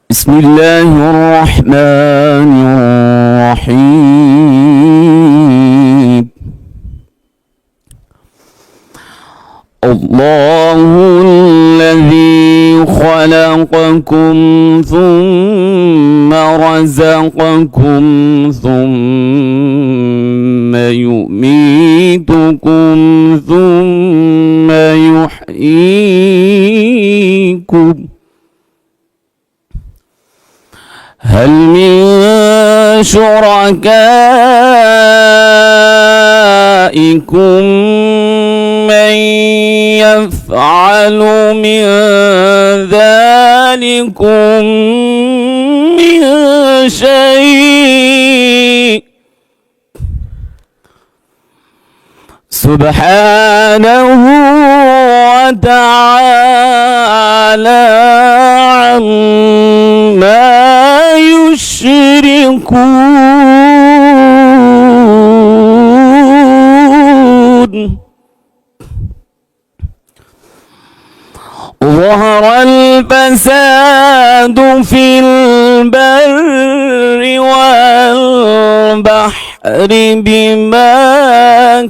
بسم الله الرحمن الرحيم. الله الذي خلقكم ثم رزقكم ثم يميتكم ثم يحييكم. هل من شركائكم من يفعل من ذلكم من شيء سبحانه وتعالى عما يشركون. ظهر الفساد في البر والبحر بما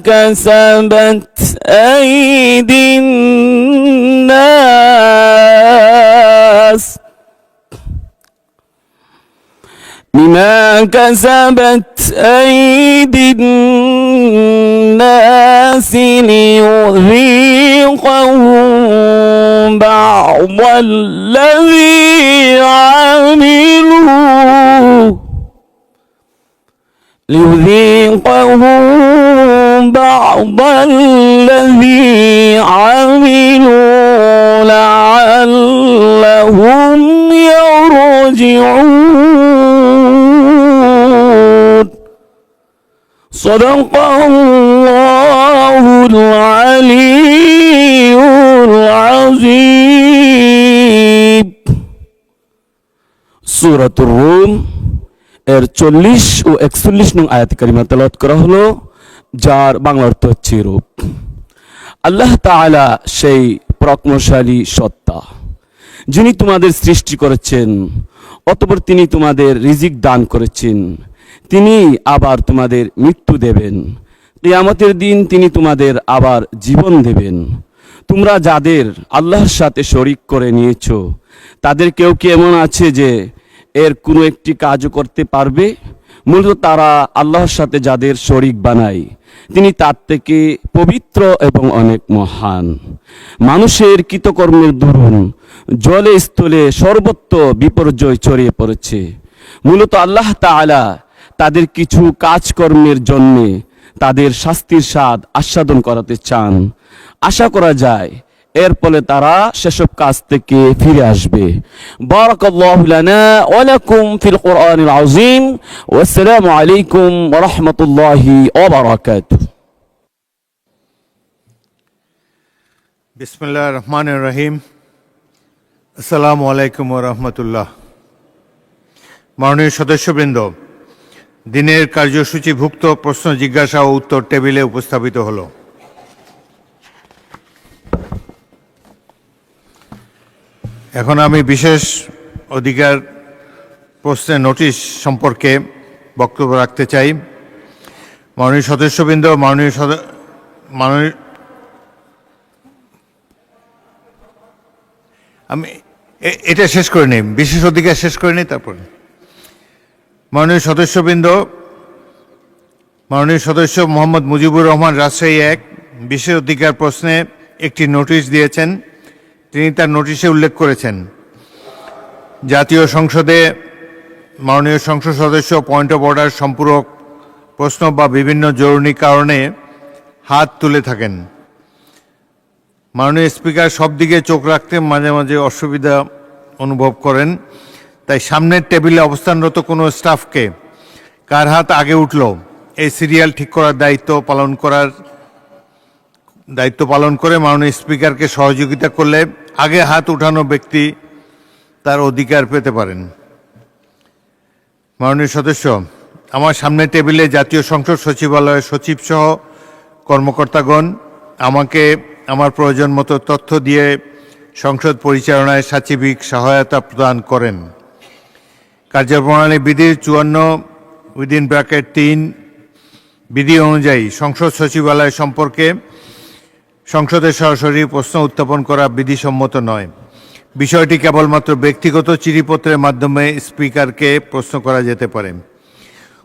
كسبت أيدي الناس ليذيقهم بعض الذي عملوا لعلهم يرجعون. صدق الله العلي العظيم. সূরাতুর room এর 40 ও 41 নং আয়াত কারিমা তেলাওয়াত করা হলো, যার বাংলা অর্থ হচ্ছে রূপ। আল্লাহ তাআলা সেই পরাক্রমশালী সত্তা, যিনি তোমাদের সৃষ্টি করেছেন, অতঃপর তিনি তোমাদের রিজিক দান করেছেন, তিনি আবার তোমাদের মৃত্যু দেবেন, কিয়ামতের দিন তিনি তোমাদের আবার জীবন দেবেন। তোমরা যাদের আল্লাহর সাথে শরীক করে নিয়েছো, তাদের কেউ কি এমন আছে যে এর কোনো একটি কাজও করতে পারবে? মূলত তারা আল্লাহর সাথে যাদের শরীক বানায়, তিনি তার থেকে পবিত্র এবং অনেক মহান। মানুষের কৃতকর্মের দরুন জলে স্থলে সর্বত্র বিপর্যয় ছড়িয়ে পড়েছে। মূলত আল্লাহ তাআলা তাদের কিছু কাজকর্মের জন্য তাদের শাস্তির স্বাদ আস্বাদন করাতে চান। আশা করা যায় এর ফলে তারা সেসব কাজ থেকে ফিরে আসবে। বারাকাল্লাহু লানা ওয়া লাকুম ফিল কুরআনিল আযীম। ওয়াসসালামু আলাইকুম ওয়া রাহমাতুল্লাহি ওয়া বারাকাতুহু। বিসমিল্লাহির রহমানির রহিম। আসসালামু আলাইকুম ওয়া রাহমাতুল্লাহ। মাননীয় সদস্যবৃন্দ, দিনের কার্যসূচিভুক্ত প্রশ্ন জিজ্ঞাসা ও উত্তর টেবিলে উপস্থাপিত হলো। এখন আমি বিশেষ অধিকার প্রশ্নের নোটিশ সম্পর্কে বক্তব্য রাখতে চাই। মাননীয় সদস্যবৃন্দ, আমি এটা শেষ করে নিই, বিশেষ অধিকার শেষ করে নিই, তারপরে মাননীয় সদস্যবৃন্দ, মাননীয় সদস্য মোহাম্মদ মুজিবুর রহমান রাজশাহী 1 বিশেষ অধিকার প্রশ্নে একটি নোটিশ দিয়েছেন। তিনি তার নোটিশে উল্লেখ করেছেন, জাতীয় সংসদে মাননীয় সংসদ সদস্য পয়েন্ট অফ অর্ডার সম্পূরক প্রশ্ন বা বিভিন্ন জরুরি কারণে হাত তুলে থাকেন। মাননীয় স্পিকার সব দিকে চোখ রাখতে মাঝে মাঝে অসুবিধা অনুভব করেন, তাই সামনের টেবিলে অবস্থানরত কোনো স্টাফকে কার হাত আগে উঠল এই সিরিয়াল ঠিক করার দায়িত্ব পালন করে মাননীয় স্পিকারকে সহযোগিতা করলে আগে হাত উঠানো ব্যক্তি তার অধিকার পেতে পারেন। মাননীয় সদস্য, আমার সামনের টেবিলে জাতীয় সংসদ সচিবালয়ের সচিব সহ কর্মকর্তাগণ আমাকে আমার প্রয়োজন মতো তথ্য দিয়ে সংসদ পরিচালনায় সাচিবিক সহায়তা প্রদান করেন। কার্যপ্রণালী বিধির 54(3) বিধি অনুযায়ী সংসদ সচিবালয় সম্পর্কে সংসদে সরাসরি প্রশ্ন উত্থাপন করা বিধিসম্মত নয়। বিষয়টি কেবলমাত্র ব্যক্তিগত চিঠিপত্রের মাধ্যমে স্পিকারকে প্রশ্ন করা যেতে পারে।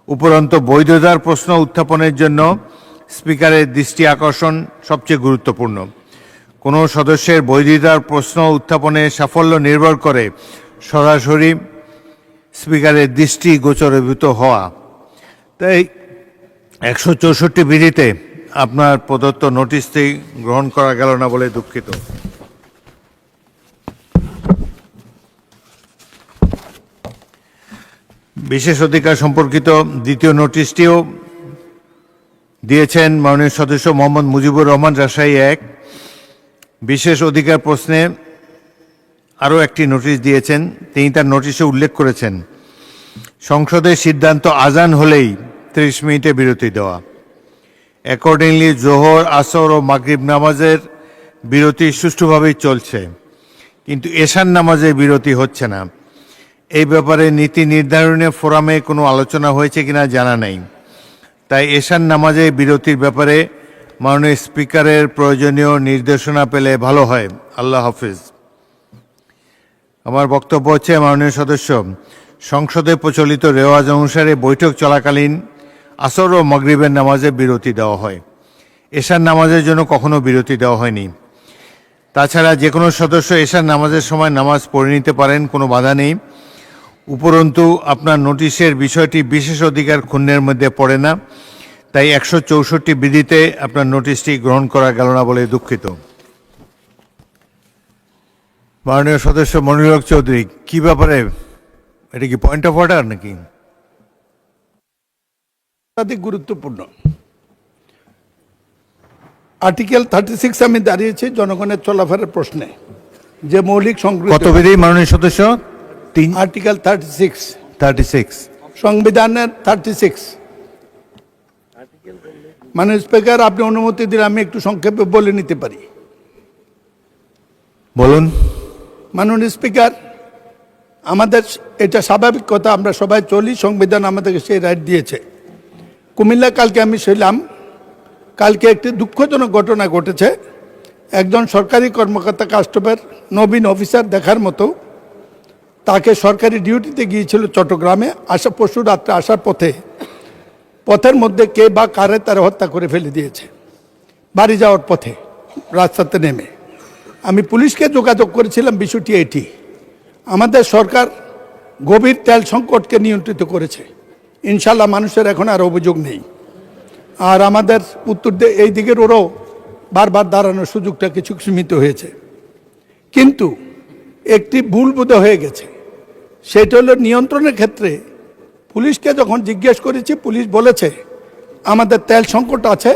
উপরন্তু বৈধতার প্রশ্ন উত্থাপনের জন্য স্পিকারের দৃষ্টি আকর্ষণ সবচেয়ে গুরুত্বপূর্ণ। কোনো সদস্যের বৈধতার প্রশ্ন উত্থাপনে সাফল্য নির্ভর করে সরাসরি স্পিকারের দৃষ্টি গোচরীভূত হওয়া। তাই 164 বিধিতে আপনার প্রদত্ত নোটিশটি গ্রহণ করা গেল না বলে দুঃখিত। বিশেষ অধিকার সম্পর্কিত দ্বিতীয় নোটিশটিও দিয়েছেন মাননীয় সদস্য মোহাম্মদ মুজিবুর রহমান রাজশাহী 1। বিশেষ অধিকার প্রশ্নে আরও একটি নোটিশ দিয়েছেন। তিনি তার নোটিশে উল্লেখ করেছেন, সংসদের সিদ্ধান্ত আজান হলেই 30 মিনিটে বিরতি দেওয়া। অ্যাকর্ডিংলি জোহর, আসর ও মাগরিব নামাজের বিরতি সুষ্ঠুভাবেই চলছে, কিন্তু এশার নামাজের বিরতি হচ্ছে না। এই ব্যাপারে নীতি নির্ধারণের ফোরামে কোনো আলোচনা হয়েছে কিনা জানা নেই। তাই এশার নামাজের বিরতির ব্যাপারে মাননীয় স্পিকারের প্রয়োজনীয় নির্দেশনা পেলে ভালো হয়। আল্লাহ হাফিজ। আমার বক্তব্য হচ্ছে, মাননীয় সদস্য, সংসদে প্রচলিত রেওয়াজ অনুসারে বৈঠক চলাকালীন আসর ও মাগরিবের নামাজে বিরতি দেওয়া হয়। এশার নামাজের জন্য কখনো বিরতি দেওয়া হয়নি। তাছাড়া যে কোনো সদস্য এশার নামাজের সময় নামাজ পড়ে নিতে পারেন, কোনো বাধা নেই। উপরন্তু আপনার নোটিশের বিষয়টি বিশেষ অধিকার ক্ষুণ্ণের মধ্যে পড়ে না, তাই 164 বিধিতে আপনার নোটিশটি গ্রহণ করা গেল না বলে দুঃখিত। মাননীয় সদস্য মনিরুল হক চৌধুরী, কি ব্যাপারে? এটা কি পয়েন্ট অফ অর্ডার নাকি? অত্যাধিক গুরুত্বপূর্ণ। আর্টিকেল 36 আমি দাঁড়িয়েছি জনগণের চলাফেরার প্রশ্নে, যে মৌলিক কত বিধি মাননীয় সদস্য? আর্টিকেল 36 সংবিধানের 36। মাননীয় স্পিকার, আপনি অনুমতি দিলে আমি একটু সংক্ষেপে বলে নিতে পারি। বলুন। মাননীয় স্পিকার, আমাদের এটা স্বাভাবিক কথা, আমরা সবাই চলি, সংবিধান আমাদেরকে সেই রাইট দিয়েছে। কুমিল্লা কালকে আমি ছিলাম, কালকে একটি দুঃখজনক ঘটনা ঘটেছে। একজন সরকারি কর্মকর্তা, কাস্টমের নবীন অফিসার দেখার মতো, তাকে সরকারি ডিউটিতে গিয়েছিল চট্টগ্রামে, পরশু রাত্রে আসার পথের মধ্যে কে বা কারে তারা হত্যা করে ফেলে দিয়েছে বাড়ি যাওয়ার পথে রাস্তাতে নেমে। আমি পুলিশকে যোগাযোগ করেছিলাম, বিষয়টি এটি। আমাদের সরকার গভীর তেল সংকটকে নিয়ন্ত্রিত করেছে, ইনশাল্লাহ মানুষের এখন আর অভিযোগ নেই। আর আমাদের উত্তর এই দিকের ওরও বারবার দাঁড়ানোর সুযোগটা কিছু সীমিত হয়েছে, কিন্তু একটি ভুল বোধ হয়ে গেছে। সেটা হলো নিয়ন্ত্রণের ক্ষেত্রে পুলিশকে যখন জিজ্ঞেস করেছি, পুলিশ বলেছে আমাদের তেল সংকট আছে,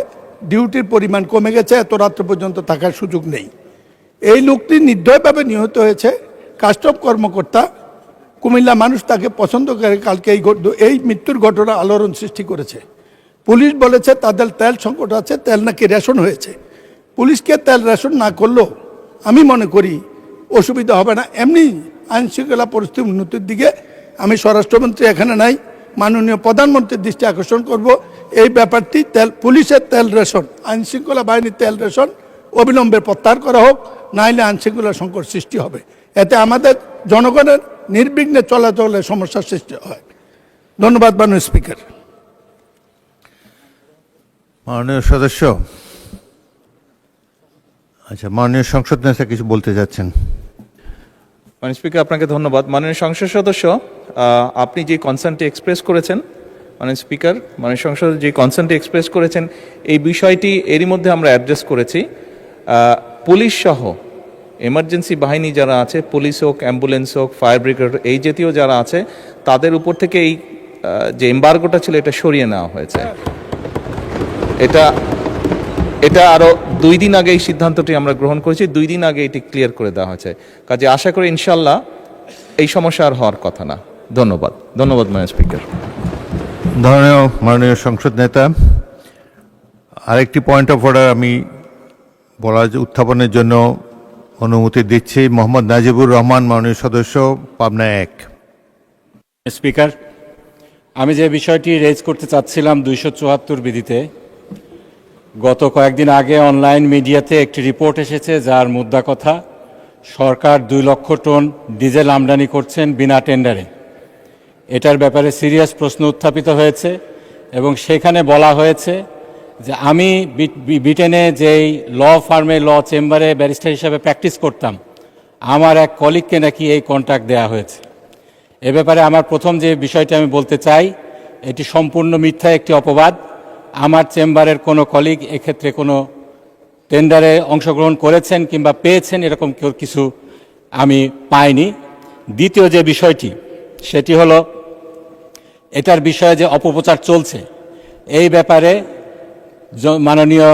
ডিউটির পরিমাণ কমে গেছে, এত রাত্র পর্যন্ত থাকার সুযোগ নেই। এই লোকটি নির্দয়ভাবে নিহত হয়েছে। কাস্টম কর্মকর্তা, কুমিল্লা মানুষ তাকে পছন্দ করে। কালকে এই মৃত্যুর ঘটনা আলোড়ন সৃষ্টি করেছে। পুলিশ বলেছে তাদের তেল সংকট আছে, তেল নাকি রেশন হয়েছে। পুলিশকে তেল রেশন না করলেও আমি মনে করি অসুবিধা হবে না। এমনি আইনশৃঙ্খলা পরিস্থিতি উন্নতির দিকে আমি স্বরাষ্ট্রমন্ত্রী এখানে নাই, মাননীয় প্রধানমন্ত্রীর দৃষ্টি আকর্ষণ করব। এই ব্যাপারটি পুলিশের তেল রেশন, আইনশৃঙ্খলা বাহিনীর তেল রেশন অবিলম্বে প্রত্যাহার করা হোক, নাইলে আইনশৃঙ্খলা সংকট সৃষ্টি হবে। এতে আমাদের জনগণের নির্বিঘ্নে চলাচলের সমস্যার সৃষ্টি হয়। ধন্যবাদ মাননীয় স্পিকার। মাননীয় সদস্য, আচ্ছা, মাননীয় সংসদ নেতা কিছু বলতে যাচ্ছেন। মাননীয় স্পিকার, আপনাকে ধন্যবাদ। মাননীয় সংসদ সদস্য, আপনি যে কনসার্নটি এক্সপ্রেস করেছেন, মাননীয় স্পিকার, মাননীয় সংসদ যে কনসার্নটি এক্সপ্রেস করেছেন, এই বিষয়টি এরই মধ্যে আমরা অ্যাড্রেস করেছি। পুলিশ সহ এমার্জেন্সি বাহিনী যারা আছে, পুলিশ হোক, অ্যাম্বুলেন্স হোক, ফায়ার ব্রিগেড, এই জাতীয় যারা আছে, তাদের উপর থেকে এই যে এম্বার্গোটা ছিল এটা সরিয়ে নেওয়া হয়েছে। এটা আরও 2 দিন আগে এই সিদ্ধান্তটি আমরা গ্রহণ করেছি, 2 দিন আগে এটি ক্লিয়ার করে দেওয়া হয়েছে। কাজে আশা করি ইনশাল্লাহ এই সমস্যা আর হওয়ার কথা না। ধন্যবাদ। ধন্যবাদ মাননীয় স্পিকার। ধন্যবাদ মাননীয় সংসদ নেতা। আরেকটি পয়েন্ট অফ অর্ডার আমি উত্থাপনের জন্য অনুমতি দিচ্ছি। মোহাম্মদ নাজিবুর রহমান, মাননীয় সদস্য, পাবনা 1। স্পিকার, আমি যে বিষয়টি রেজ করতে চাচ্ছিলাম 274 বিধিতে, গত কয়েকদিন আগে অনলাইন মিডিয়াতে একটি রিপোর্ট এসেছে যার মুদ্রা কথা সরকার 2 লক্ষ টন ডিজেল আমদানি করছেন বিনা টেন্ডারে। এটার ব্যাপারে সিরিয়াস প্রশ্ন উত্থাপিত হয়েছে এবং সেখানে বলা হয়েছে যে আমি ব্রিটেনে যেই ল ফার্মে ল চেম্বারে ব্যারিস্টার হিসাবে প্র্যাকটিস করতাম, আমার এক কলিগকে নাকি এই কন্ট্রাক্ট দেওয়া হয়েছে। এ ব্যাপারে আমার প্রথম যে বিষয়টি আমি বলতে চাই, এটি সম্পূর্ণ মিথ্যা একটি অপবাদ। আমার চেম্বারের কোনো কলিগ এক্ষেত্রে কোনো টেন্ডারে অংশগ্রহণ করেছেন কিংবা পেয়েছেন এরকম কিছু আমি পাইনি। দ্বিতীয় যে বিষয়টি সেটি হলো এটার বিষয়ে যে অপপ্রচার চলছে, এই ব্যাপারে মাননীয়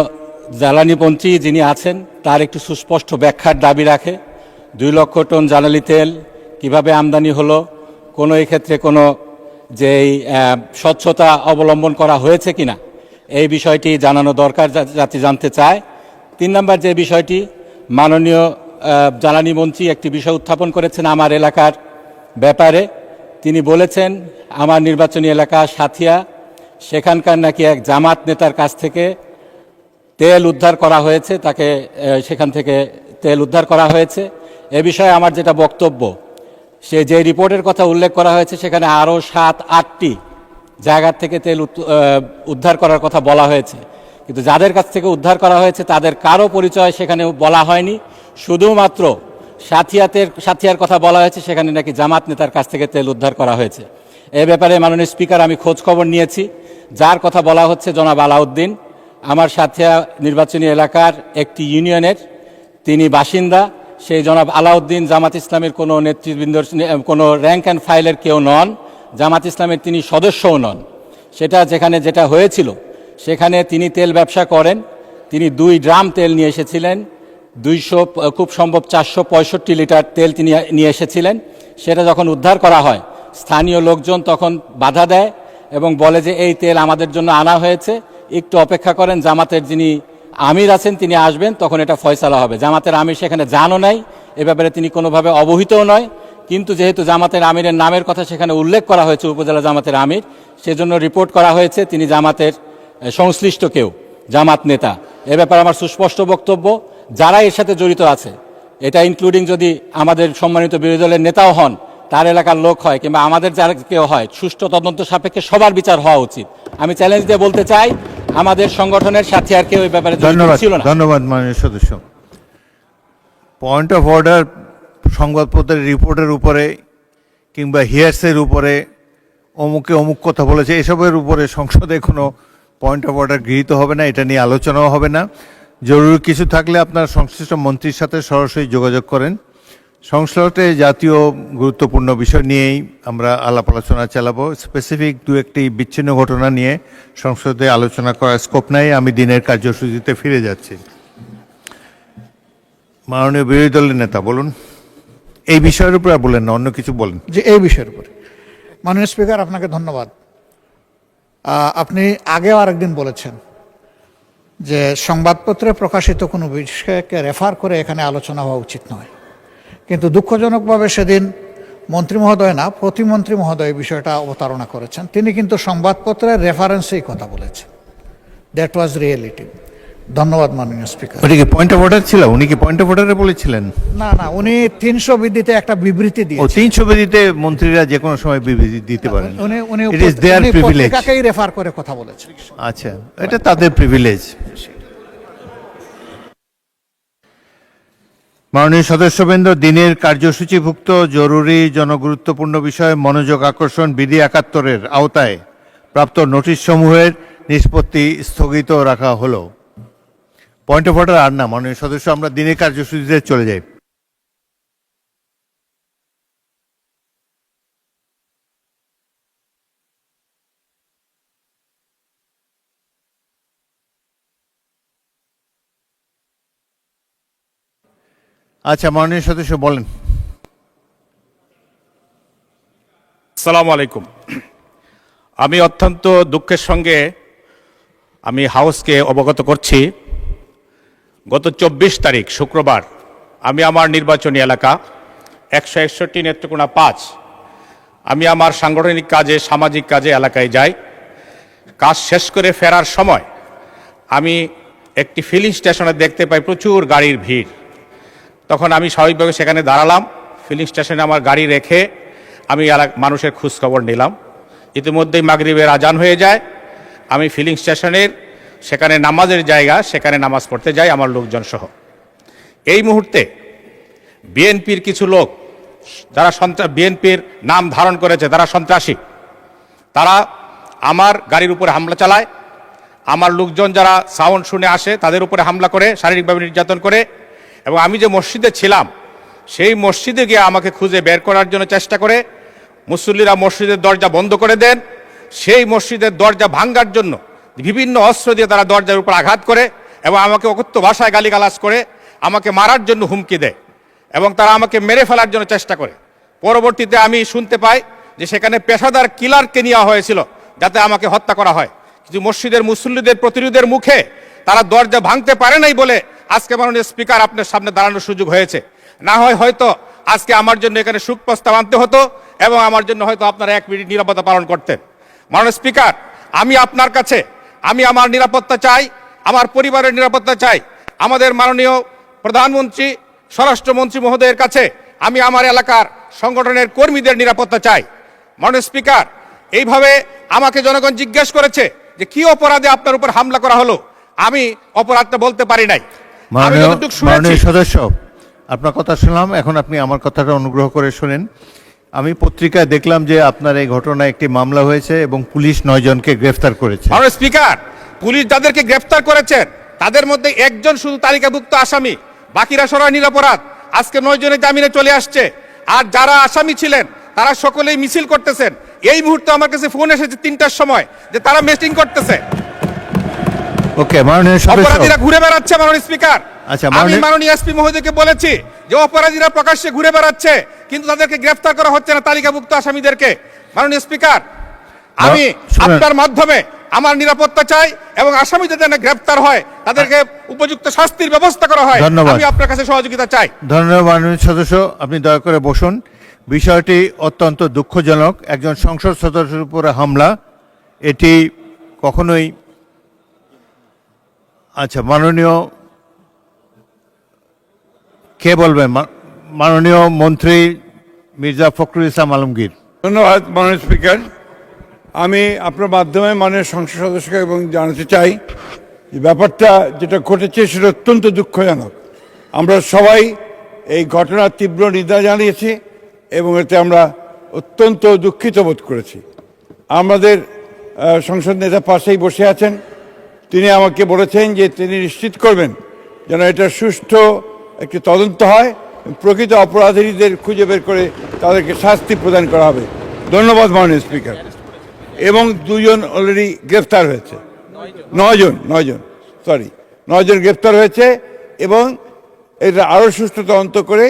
জ্বালানি মন্ত্রী যিনি আছেন তার একটু সুস্পষ্ট ব্যাখ্যার দাবি রাখে। 2 লক্ষ টন জ্বালানি তেল কিভাবে আমদানি হলো, কোনো এক্ষেত্রে কোনো যেই স্বচ্ছতা অবলম্বন করা হয়েছে কিনা এই বিষয়টি জানানো দরকার, যাতে জানতে চায়। 3 নম্বর যে বিষয়টি, মাননীয় জ্বালানি মন্ত্রী একটি বিষয় উত্থাপন করেছেন আমার এলাকার ব্যাপারে। তিনি বলেছেন আমার নির্বাচনী এলাকা সাথিয়া, সেখানকার নাকি এক জামাত নেতার কাছ থেকে তেল উদ্ধার করা হয়েছে, তাকে সেখান থেকে তেল উদ্ধার করা হয়েছে। এ বিষয়ে আমার যেটা বক্তব্য, সে যে রিপোর্টের কথা উল্লেখ করা হয়েছে সেখানে আরও 7-8টি জায়গার থেকে তেল উদ্ধার করার কথা বলা হয়েছে, কিন্তু যাদের কাছ থেকে উদ্ধার করা হয়েছে তাদের কারো পরিচয় সেখানে বলা হয়নি। শুধুমাত্র সাথিয়ার কথা বলা হয়েছে, সেখানে নাকি জামাত নেতার কাছ থেকে তেল উদ্ধার করা হয়েছে। এ ব্যাপারে মাননীয় স্পিকার আমি খোঁজ খবর নিয়েছি। যার কথা বলা হচ্ছে জনাব আলাউদ্দিন, আমার সাথিয়া নির্বাচনী এলাকার একটি ইউনিয়নের তিনি বাসিন্দা। সেই জনাব আলাউদ্দিন জামাত ইসলামের কোনো নেতৃবৃন্দর, কোনো র্যাঙ্ক অ্যান্ড ফাইলের কেউ নন, জামাত ইসলামের তিনি সদস্যও নন। যেটা হয়েছিল সেখানে তিনি তেল ব্যবসা করেন। তিনি 2 ড্রাম তেল নিয়ে এসেছিলেন, 200 খুব সম্ভব 465 লিটার তেল তিনি নিয়ে এসেছিলেন। সেটা যখন উদ্ধার করা হয়, স্থানীয় লোকজন তখন বাধা দেয় এবং বলে যে এই তেল আমাদের জন্য আনা হয়েছে, একটু অপেক্ষা করেন, জামাতের যিনি আমির আছেন তিনি আসবেন, তখন এটা ফয়সালা হবে। জামাতের আমির সেখানে জানও নাই, এ ব্যাপারে তিনি কোনোভাবে অবহিতও নয়। কিন্তু যেহেতু জামাতের আমিরের নামের কথা সেখানে উল্লেখ করা হয়েছে, উপজেলা জামাতের আমির, সেজন্য রিপোর্ট করা হয়েছে তিনি জামাতের সংশ্লিষ্ট কেউ, জামাত নেতা। এ ব্যাপারে আমার সুস্পষ্ট বক্তব্য, যারা এর সাথে জড়িত আছে, এটা ইনক্লুডিং যদি আমাদের সম্মানিত বিরোধী দলের নেতাও হন, তার এলাকার লোক হয় কিংবা আমাদের যারা কেউ হয়, সুষ্ঠু তদন্ত সাপেক্ষে সবার বিচার হওয়া উচিত। আমি চ্যালেঞ্জ দিয়ে বলতে চাই, আমাদের সংগঠনের সাথে আর কেউ এই ব্যাপারে ছিল না। ধন্যবাদ মাননীয় সদস্য। পয়েন্ট অফ অর্ডার, সংবাদপত্রের রিপোর্টের উপরে কিংবা হিয়ার্সের উপরে অমুকে অমুক কথা বলেছে, এসবের উপরে সংসদে কোনো পয়েন্ট অফ অর্ডার গৃহীত হবে না, এটা নিয়ে আলোচনাও হবে না। জরুরি কিছু থাকলে আপনার সংশ্লিষ্ট মন্ত্রীর সাথে সরাসরি যোগাযোগ করেন। সংসদে জাতীয় গুরুত্বপূর্ণ বিষয় নিয়েই আমরা আলাপ আলোচনা চালাবো। স্পেসিফিক 2-1টি বিচ্ছিন্ন ঘটনা নিয়ে সংসদে আলোচনা করার স্কোপ নাই। আমি দিনের কার্যসূচিতে ফিরে যাচ্ছি। মাননীয় বিরোধী দলের নেতা বলুন, এই বিষয়ের উপর বলেন না, অন্য কিছু বলেন। যে এই বিষয়ের উপরে মাননীয় স্পিকার, আপনাকে ধন্যবাদ। আপনি আগেও আরেকদিন বলেছেন যে সংবাদপত্রে প্রকাশিত কোনো বিষয়কে রেফার করে এখানে আলোচনা হওয়া উচিত নয়, কিন্তু দুঃখজনকভাবে সেদিন মন্ত্রী মহোদয় না, প্রতিমন্ত্রী মহোদয় বিষয়টা অবতারণা করেছেন। তিনি কিন্তু সংবাদপত্রের রেফারেন্সেই কথা বলেছেন। That was reality. ধন্যবাদ মাননীয় স্পিকার। ওটা কি পয়েন্ট অফ অর্ডার ছিল? উনি কি পয়েন্ট অফ অর্ডারে বলেছিলেন? না, উনি 300 বিধিতে একটা বিবৃতি দিয়েছেন। 300 বিধিতে মন্ত্রীরা যে কোনো সময় বিবৃতি দিতে পারেন। উনি ইট ইজ দেয়ার প্রিভিলেজ। পত্রিকাকেই রেফার করে কথা বলেছেন। আচ্ছা, এটা তাদের প্রিভিলেজ। মাননীয় সদস্যবৃন্দ, দিনের কার্যসূচিভুক্ত জরুরি জনগুরুত্বপূর্ণ বিষয়ে মনোযোগ আকর্ষণ বিধি 71-এর আওতায় প্রাপ্ত নোটিশ সমূহের নিষ্পত্তি স্থগিত রাখা হলো। পয়েন্ট অফ অর্ডার আর না মাননীয় সদস্য, আমরা দিনের কার্যসূচিতে চলে যাই। আচ্ছা, মাননীয় সদস্য বলেন। আসসালামু আলাইকুম। আমি অত্যন্ত দুঃখের সঙ্গে আমি হাউসকে অবগত করছি, গত 24 তারিখ শুক্রবার আমি আমার নির্বাচনী এলাকা 161 নেত্রকোনা 5 আমি আমার সাংগঠনিক কাজে, সামাজিক কাজে এলাকায় যাই। কাজ শেষ করে ফেরার সময় আমি একটি ফিলিং স্টেশনে দেখতে পাই প্রচুর গাড়ির ভিড়। তখন আমি স্বাভাবিকভাবে সেখানে দাঁড়ালাম, ফিলিং স্টেশনে আমার গাড়ি রেখে আমি মানুষের খোঁজখবর নিলাম। ইতিমধ্যেই মাগরিবের আজান হয়ে যায়। আমি ফিলিং স্টেশনের সেখানে নামাজের জায়গা, সেখানে নামাজ পড়তে যাই আমার লোকজন সহ। এই মুহূর্তে বিএনপির কিছু লোক, যারা বিএনপির নাম ধারণ করেছে, তারা সন্ত্রাসী, তারা আমার গাড়ির উপরে হামলা চালায়। আমার লোকজন যারা সাউন্ড শুনে আসে তাদের উপরে হামলা করে, শারীরিকভাবে নির্যাতন করে। এবং আমি যে মসজিদে ছিলাম সেই মসজিদে গিয়ে আমাকে খুঁজে বের করার জন্য চেষ্টা করে। মুসল্লিরা মসজিদের দরজা বন্ধ করে দেন। সেই মসজিদের দরজা ভাঙার জন্য বিভিন্ন অস্ত্র দিয়ে তারা দরজার উপর আঘাত করে এবং আমাকে অকথ্য ভাষায় গালিগালাজ করে আমাকে মারার জন্য হুমকি দেয় এবং তারা আমাকে মেরে ফেলার জন্য চেষ্টা করে। পরবর্তীতে আমি শুনতে পাই যে সেখানে পেশাদার কিলারকে নেওয়া হয়েছিল যাতে আমাকে হত্যা করা হয়। কিন্তু মসজিদের মুসল্লিদের প্রতিরোধের মুখে তারা দরজা ভাঙতে পারে নাই বলে আজকে মাননীয় স্পিকার আপনার সামনে দাঁড়ানোর সুযোগ হয়েছে। না হয় হয়তো আজকে আমার জন্য এখানে শোক প্রস্তাব আনতে হতো এবং আমার জন্য হয়তো আপনারা 1 মিনিট নিরাপত্তা পালন করতেন। মাননীয় স্পিকার, আমি আপনার কাছে আমি আমার নিরাপত্তা চাই, আমার পরিবারের নিরাপত্তা চাই। আমাদের মাননীয় প্রধানমন্ত্রী, স্বরাষ্ট্রমন্ত্রী মহোদয়ের কাছে আমি আমার এলাকার সংগঠনের কর্মীদের নিরাপত্তা চাই। মাননীয় স্পিকার, এইভাবে আমাকে জনগণ জিজ্ঞেস করেছে যে কি অপরাধে আপনার উপর হামলা করা হলো। আমি অপরাধটা বলতে পারি নাই। আমি যতটুকু শুনেছি। মাননীয় সদস্য, আপনার কথা শুনলাম, এখন আপনি আমার কথাটা অনুগ্রহ করে শুনেন। আমি পত্রিকায় দেখলাম যে আপনার এই ঘটনায় একটি মামলা হয়েছে এবং পুলিশ 9 জনকে গ্রেফতার করেছে। মাননীয় স্পিকার, পুলিশ যাদেরকে গ্রেফতার করেছেন তাদের মধ্যে একজন শুধু তালিকাভুক্ত আসামি, বাকিরা সবাই নিরপরাধ। আজকে 9 জনের জামিনে চলে আসছে। আর যারা আসামি ছিলেন তারা সকলেই মিছিল করতেছেন। এই মুহূর্তে আমার কাছে ফোন এসেছে 3টার সময় যে তারা মিটিং করতেছে। ওকে, মাননীয় সদস্য, অপরাধীরা ঘুরে বেড়াচ্ছে। মাননীয় স্পিকার, আচ্ছা, আমি মাননীয় এসপি মহোদয়কে বলেছি যে অপরাধীরা প্রকাশ্যে ঘুরে বেড়াচ্ছে কিন্তু তাদেরকে গ্রেফতার করা হচ্ছে না, তালিকাভুক্ত আসামিদেরকে। মাননীয় স্পিকার, আমি আপনার মাধ্যমে আমার নিরাপত্তা চাই এবং আসামিদের যেন গ্রেফতার হয়, তাদেরকে উপযুক্ত শাস্তির ব্যবস্থা করা হয়। ধন্যবাদ। আমি আপনার কাছে সহযোগিতা চাই। ধন্যবাদ মাননীয় সদস্য, আপনি দয়া করে বসুন। বিষয়টি অত্যন্ত দুঃখজনক। একজন সংসদ সদস্যের উপরে হামলা, এটি কখনোই। আচ্ছা, মাননীয় কে বলবেন? মাননীয় মন্ত্রী মির্জা ফখরুল ইসলাম আলমগীর। ধন্যবাদ মাননীয় স্পিকার। আমি আপনার মাধ্যমে মাননীয় সংসদ সদস্যকে এবং জানাতে চাই যে ব্যাপারটা যেটা ঘটেছে সেটা অত্যন্ত দুঃখজনক। আমরা সবাই এই ঘটনার তীব্র নিন্দা জানিয়েছি এবং এতে আমরা অত্যন্ত দুঃখিত বোধ করেছি। আমাদের সংসদ নেতা পাশেই বসে আছেন, তিনি আমাকে বলেছেন যে তিনি নিশ্চিত করবেন যেন এটা সুষ্ঠু একটি তদন্ত হয়, প্রকৃত অপরাধীদের খুঁজে বের করে তাদেরকে শাস্তি প্রদান করা হবে। ধন্যবাদ মাননীয় স্পিকার। এবং 2 জন অলরেডি গ্রেফতার হয়েছে। 9 জন গ্রেফতার হয়েছে এবং এটা আরও সুষ্ঠু তদন্ত করে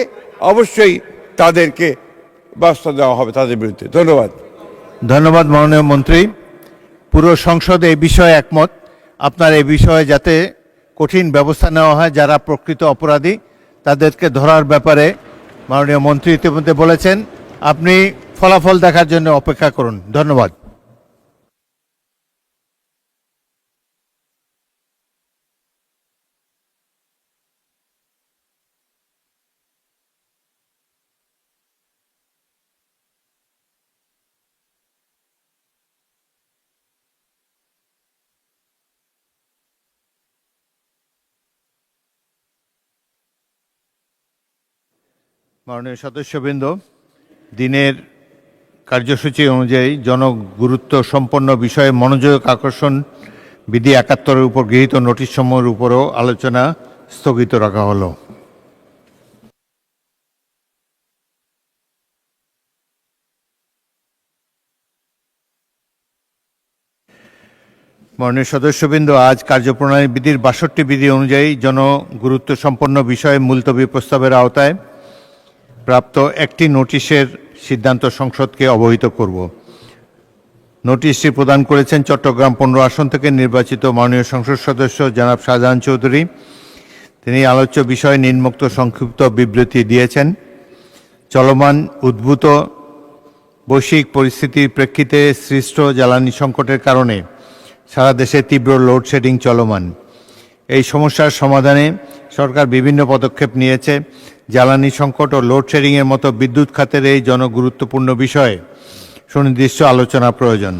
অবশ্যই তাদেরকে ব্যবস্থা দেওয়া হবে তাদের বিরুদ্ধে। ধন্যবাদ। ধন্যবাদ মাননীয় মন্ত্রী। পুরো সংসদ এই বিষয়ে একমত। আপনার এই বিষয়ে যাতে কঠিন ব্যবস্থা নেওয়া হয়, যারা প্রকৃত অপরাধী তাদেরকে ধরার ব্যাপারে মাননীয় মন্ত্রী ইতিমধ্যে বলেছেন। আপনি ফলাফল দেখার জন্য অপেক্ষা করুন। ধন্যবাদ। মাননীয় সদস্যবৃন্দ, দিনের কার্যসূচি অনুযায়ী জনগুরুত্ব সম্পন্ন বিষয়ে মনোযোগ আকর্ষণ বিধি 71-এর উপর গৃহীত নোটিশ সমূহের উপরও আলোচনা স্থগিত রাখা হলো। মাননীয় সদস্যবৃন্দ, আজ কার্যপ্রণালী বিধির 62 বিধি অনুযায়ী জনগুরুত্ব সম্পন্ন বিষয়ে মুলতবি প্রস্তাবের আওতায় প্রাপ্ত একটি নোটিশের সিদ্ধান্ত সংসদকে অবহিত করব। নোটিশটি প্রদান করেছেন চট্টগ্রাম 15 আসন থেকে নির্বাচিত মাননীয় সংসদ সদস্য জনাব শাহজাহান চৌধুরী। তিনি আলোচ্য বিষয়ে নিম্নোক্ত সংক্ষিপ্ত বিবৃতি দিয়েছেন। চলমান উদ্ভূত বৈশ্বিক পরিস্থিতির প্রেক্ষিতে সৃষ্ট জ্বালানি সংকটের কারণে সারা দেশে তীব্র লোডশেডিং চলমান। এই সমস্যার সমাধানে সরকার বিভিন্ন পদক্ষেপ নিয়েছে। জ্বালানি সংকট ও লোডশেডিংয়ের মতো বিদ্যুৎ খাতের এই জনগুরুত্বপূর্ণ বিষয়ে সুনির্দিষ্ট আলোচনা প্রয়োজন।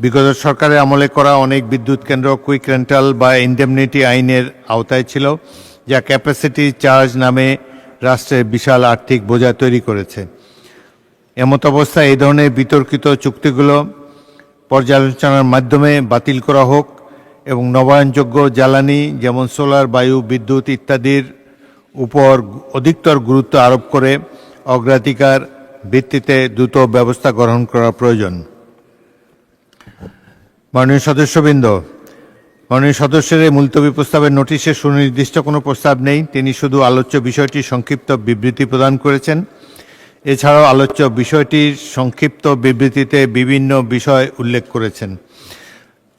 বিগত সরকারের আমলে করা অনেক বিদ্যুৎ কেন্দ্র কুইক রেন্টাল বা ইনডেমনিটি আইনের আওতায় ছিল, যা ক্যাপাসিটি চার্জ নামে রাষ্ট্রের বিশাল আর্থিক বোঝা তৈরি করেছে। এমত অবস্থায় এই ধরনের বিতর্কিত চুক্তিগুলো পর্যালোচনার মাধ্যমে বাতিল করা হোক এবং নবায়নযোগ্য জ্বালানি যেমন সোলার, বায়ু, বিদ্যুৎ ইত্যাদির উপর অধিকতর গুরুত্ব আরোপ করে অগ্রাধিকার ভিত্তিতে দ্রুত ব্যবস্থা গ্রহণ করা প্রয়োজন। মাননীয় সদস্যবৃন্দ, মাননীয় সদস্যের এই মুলতবি প্রস্তাবের নোটিশে সুনির্দিষ্ট কোনো প্রস্তাব নেই। তিনি শুধু আলোচ্য বিষয়টি সংক্ষিপ্ত বিবৃতি প্রদান করেছেন। এছাড়াও আলোচ্য বিষয়টির সংক্ষিপ্ত বিবৃতিতে বিভিন্ন বিষয় উল্লেখ করেছেন।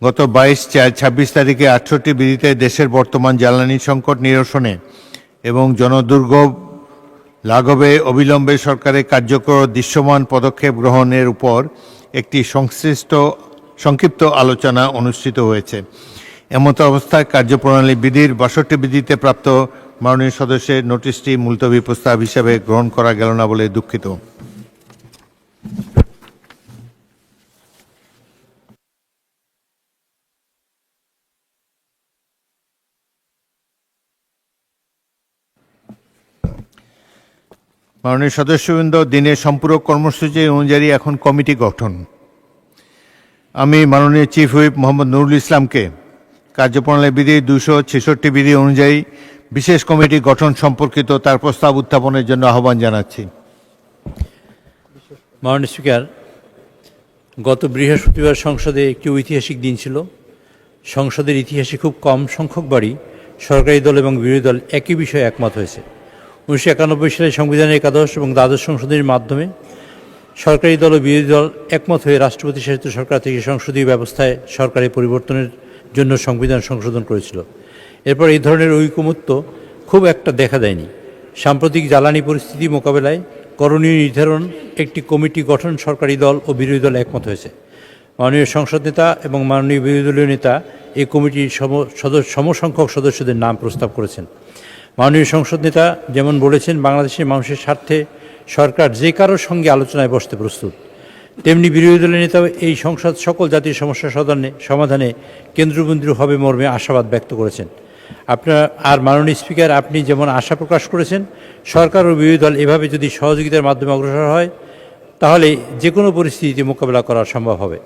গত 22/4/26 তারিখে 68 বিধিতে দেশের বর্তমান জ্বালানি সংকট নিরসনে এবং জনদুর্ভোগ লাঘবে অবিলম্বে সরকারের কার্যকর দৃশ্যমান পদক্ষেপ গ্রহণের উপর একটি সংক্ষিপ্ত আলোচনা অনুষ্ঠিত হয়েছে। এমত অবস্থায় কার্যপ্রণালী বিধির 62 বিধিতে প্রাপ্ত মাননীয় সদস্যের নোটিশটি মুলতবি প্রস্তাব হিসেবে গ্রহণ করা গেল না বলে দুঃখিত। মাননীয় সদস্যবৃন্দ, দিনের সম্পূরক কর্মসূচি অনুযায়ী এখন কমিটি গঠন। আমি মাননীয় চিফ হুইপ মোহাম্মদ নুরুল ইসলামকে কার্যপ্রণালী বিধি 266 বিধি অনুযায়ী বিশেষ কমিটি গঠন সম্পর্কিত তার প্রস্তাব উত্থাপনের জন্য আহ্বান জানাচ্ছি। মাননীয় স্পিকার, গত বৃহস্পতিবার সংসদে একটি ঐতিহাসিক দিন ছিল। সংসদের ইতিহাসে খুব কম সংখ্যকবারই সরকারি দল এবং বিরোধী দল একই বিষয়ে একমত হয়েছে। 1991 সালে সংবিধানের একাদশ এবং দ্বাদশ সংশোধনীর মাধ্যমে সরকারি দল ও বিরোধী দল একমত হয়ে রাষ্ট্রপতি শাসিত সরকার থেকে সংসদীয় ব্যবস্থায় সরকারের পরিবর্তনের জন্য সংবিধান সংশোধন করেছিল। এরপর এই ধরনের ঐকমত্য খুব একটা দেখা দেয়নি। সাম্প্রতিক জ্বালানি পরিস্থিতি মোকাবেলায় করণীয় নির্ধারণ একটি কমিটি গঠন সরকারি দল ও বিরোধী দল একমত হয়েছে। মাননীয় সংসদ নেতা এবং মাননীয় বিরোধী দলীয় নেতা এই কমিটির সমসংখ্যক সদস্যদের নাম প্রস্তাব করেছেন। মাননীয় সংসদ নেতা যেমন বলেছেন, বাংলাদেশের মানুষের স্বার্থে সরকার যে কারোর সঙ্গে আলোচনায় বসতে প্রস্তুত, তেমনি বিরোধী দলের নেতাও এই সংসদ সকল জাতীয় সমস্যা সমাধানে কেন্দ্রবিন্দু হবে মর্মে আশাবাদ ব্যক্ত করেছেন। মাননীয় স্পিকার, আপনি যেমন আশা প্রকাশ করেছেন, সরকার ও বিরোধী দল এভাবে যদি সহযোগিতার মাধ্যমে অগ্রসর হয় তাহলে যে কোনো পরিস্থিতিতে মোকাবেলা করা সম্ভব হবে।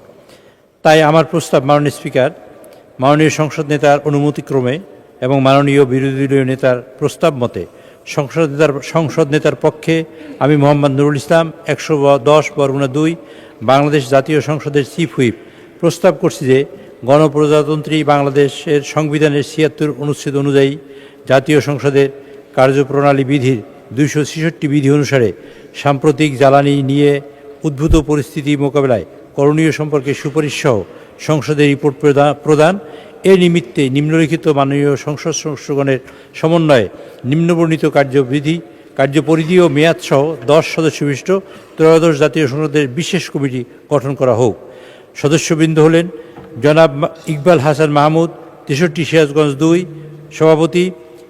তাই আমার প্রস্তাব, মাননীয় স্পিকার, মাননীয় সংসদ নেতার অনুমতিক্রমে এবং মাননীয় বিরোধী দলীয় নেতার প্রস্তাব মতে সংসদ নেতার পক্ষে আমি মোহাম্মদ নুরুল ইসলাম 110/2 বাংলাদেশ জাতীয় সংসদের চিফ হুইপ প্রস্তাব করছি যে গণপ্রজাতন্ত্রী বাংলাদেশের সংবিধানের 76 অনুচ্ছেদ অনুযায়ী জাতীয় সংসদের কার্যপ্রণালী বিধির 266 বিধি অনুসারে সাম্প্রতিক জ্বালানি নিয়ে উদ্ভূত পরিস্থিতি মোকাবেলায় করণীয় সম্পর্কে সুপারিশ সহ সংসদে রিপোর্ট প্রদান এর নিমিত্তে নিম্নলিখিত মাননীয় সংসদ সদস্যগণের সমন্বয়ে নিম্নবর্ণিত কার্যপরিধি ও মেয়াদ সহ 10 সদস্য বিশিষ্ট ত্রয়োদশ জাতীয় সংসদের বিশেষ কমিটি গঠন করা হোক। সদস্যবৃন্দ হলেন জনাব ইকবাল হাসান মাহমুদ, 63 সিরাজগঞ্জ 2 সভাপতি,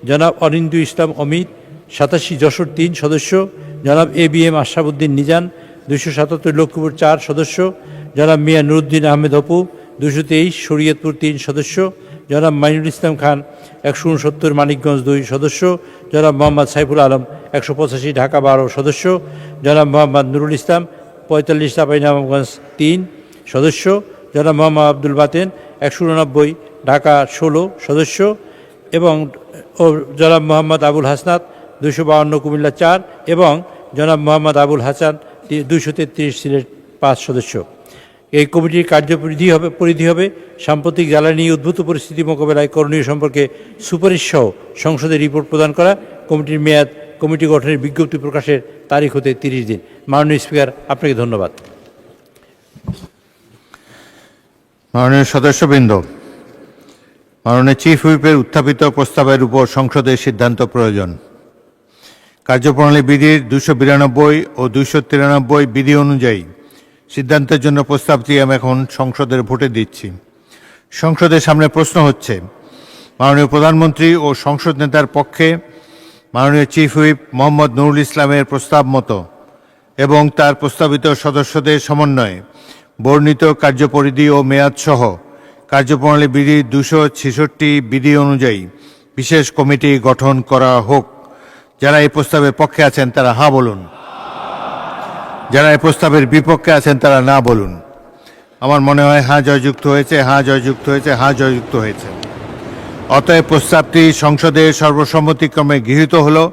জনাব অনিন্দু ইসলাম অমিত, 87 যশোর 3 সদস্য, জনাব ABM আশরাফুদ্দিন নিজান, 277 লক্ষ্মীপুর 4 সদস্য, জনাব মিয়া নুরুদ্দিন আহমেদ অপু, 223 শরীয়তপুর 3 সদস্য, জনাব মাইনুল ইসলাম খান 169 মানিকগঞ্জ 2 সদস্য, জনাব মোহাম্মদ সাইফুল আলম 185 ঢাকা 12 সদস্য, জনাব মোহাম্মদ নুরুল ইসলাম 45 চাঁপাইনবাবগঞ্জ 3 সদস্য, জনাব মোহাম্মদ আব্দুল বাতেন 189 ঢাকা 16 সদস্য এবং জনাব মোহাম্মদ আবুল হাসনাত 252 কুমিল্লা 4 এবং জনাব মোহাম্মদ আবুল হাসান 233 সিলেট 5 সদস্য। এই কমিটির পরিধি হবে সাম্প্রতিক জ্বালানি উদ্ভূত পরিস্থিতি মোকাবেলায় করণীয় সম্পর্কে সুপারিশ সহ সংসদে রিপোর্ট প্রদান করা। কমিটির মেয়াদ কমিটি গঠনের বিজ্ঞপ্তি প্রকাশের তারিখ হতে 30 দিন। মাননীয় স্পিকার, আপনাকে ধন্যবাদ। মাননীয় সদস্যবৃন্দ, মাননীয় চিফ হুইপের উত্থাপিত প্রস্তাবের উপর সংসদের সিদ্ধান্ত প্রয়োজন। কার্যপ্রণালী বিধির 292 ও 293 বিধি অনুযায়ী সিদ্ধান্তের জন্য প্রস্তাবটি আমি এখন সংসদের ভোটে দিচ্ছি। সংসদের সামনে প্রশ্ন হচ্ছে, মাননীয় প্রধানমন্ত্রী ও সংসদ নেতার পক্ষে মাননীয় চিফ হুইপ মোহাম্মদ নুরুল ইসলামের প্রস্তাব মতো এবং তার প্রস্তাবিত সদস্যদের সমন্বয়ে বর্ণিত কার্যপরিধি ও মেয়াদ সহ কার্যপ্রণালী বিধি 266 বিধি অনুযায়ী বিশেষ কমিটি গঠন করা হোক। যারা এই প্রস্তাবের পক্ষে আছেন তারা হ্যাঁ বলুন, যারা এই প্রস্তাবের বিপক্ষে আছেন তারা না বলুন। আমার মনে হয় হ্যাঁ জয়যুক্ত হয়েছে, হ্যাঁ জয়যুক্ত হয়েছে, হ্যাঁ জয়যুক্ত হয়েছে। অতএব প্রস্তাবটি সংসদে সর্বসম্মতিক্রমে গৃহীত হলো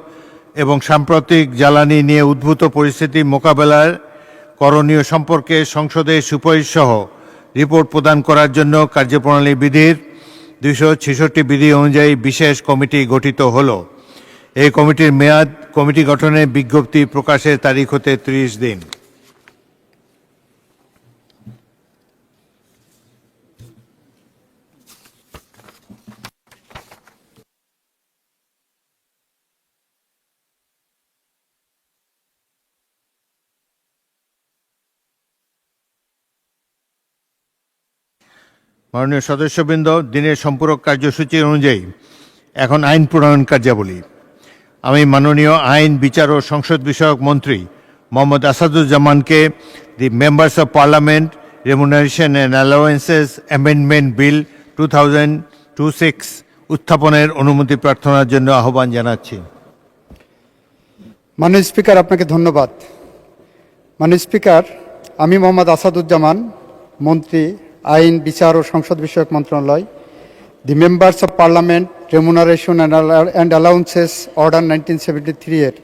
এবং সাম্প্রতিক জ্বালানি নিয়ে উদ্ভূত পরিস্থিতি মোকাবেলার করণীয় সম্পর্কে সংসদে সুপারিশ সহ রিপোর্ট প্রদান করার জন্য কার্যপ্রণালী বিধির 266 বিধি অনুযায়ী বিশেষ কমিটি গঠিত হলো। এই কমিটির মেয়াদ কমিটি গঠনের বিজ্ঞপ্তি প্রকাশের তারিখ হতে 30 দিন। মাননীয় সদস্যবৃন্দ, দিনের সম্পূরক কার্যসূচি অনুযায়ী এখন আইন প্রণয়ন কার্যাবলী। আমি মাননীয় আইন, বিচার ও সংসদ বিষয়ক মন্ত্রী মোহাম্মদ আসাদুজ্জামানকে the members of parliament remuneration and allowances amendment bill 2026 উত্থাপনের অনুমতি প্রার্থনার জন্য আহ্বান জানাচ্ছি। মাননীয় স্পিকার, আপনাকে ধন্যবাদ। মাননীয় স্পিকার, আমি মোহাম্মদ আসাদুজ্জামান, মন্ত্রী আইন, বিচার ও সংসদ বিষয়ক মন্ত্রণালয়, the members of parliament remuneration and allowances order 1973 এর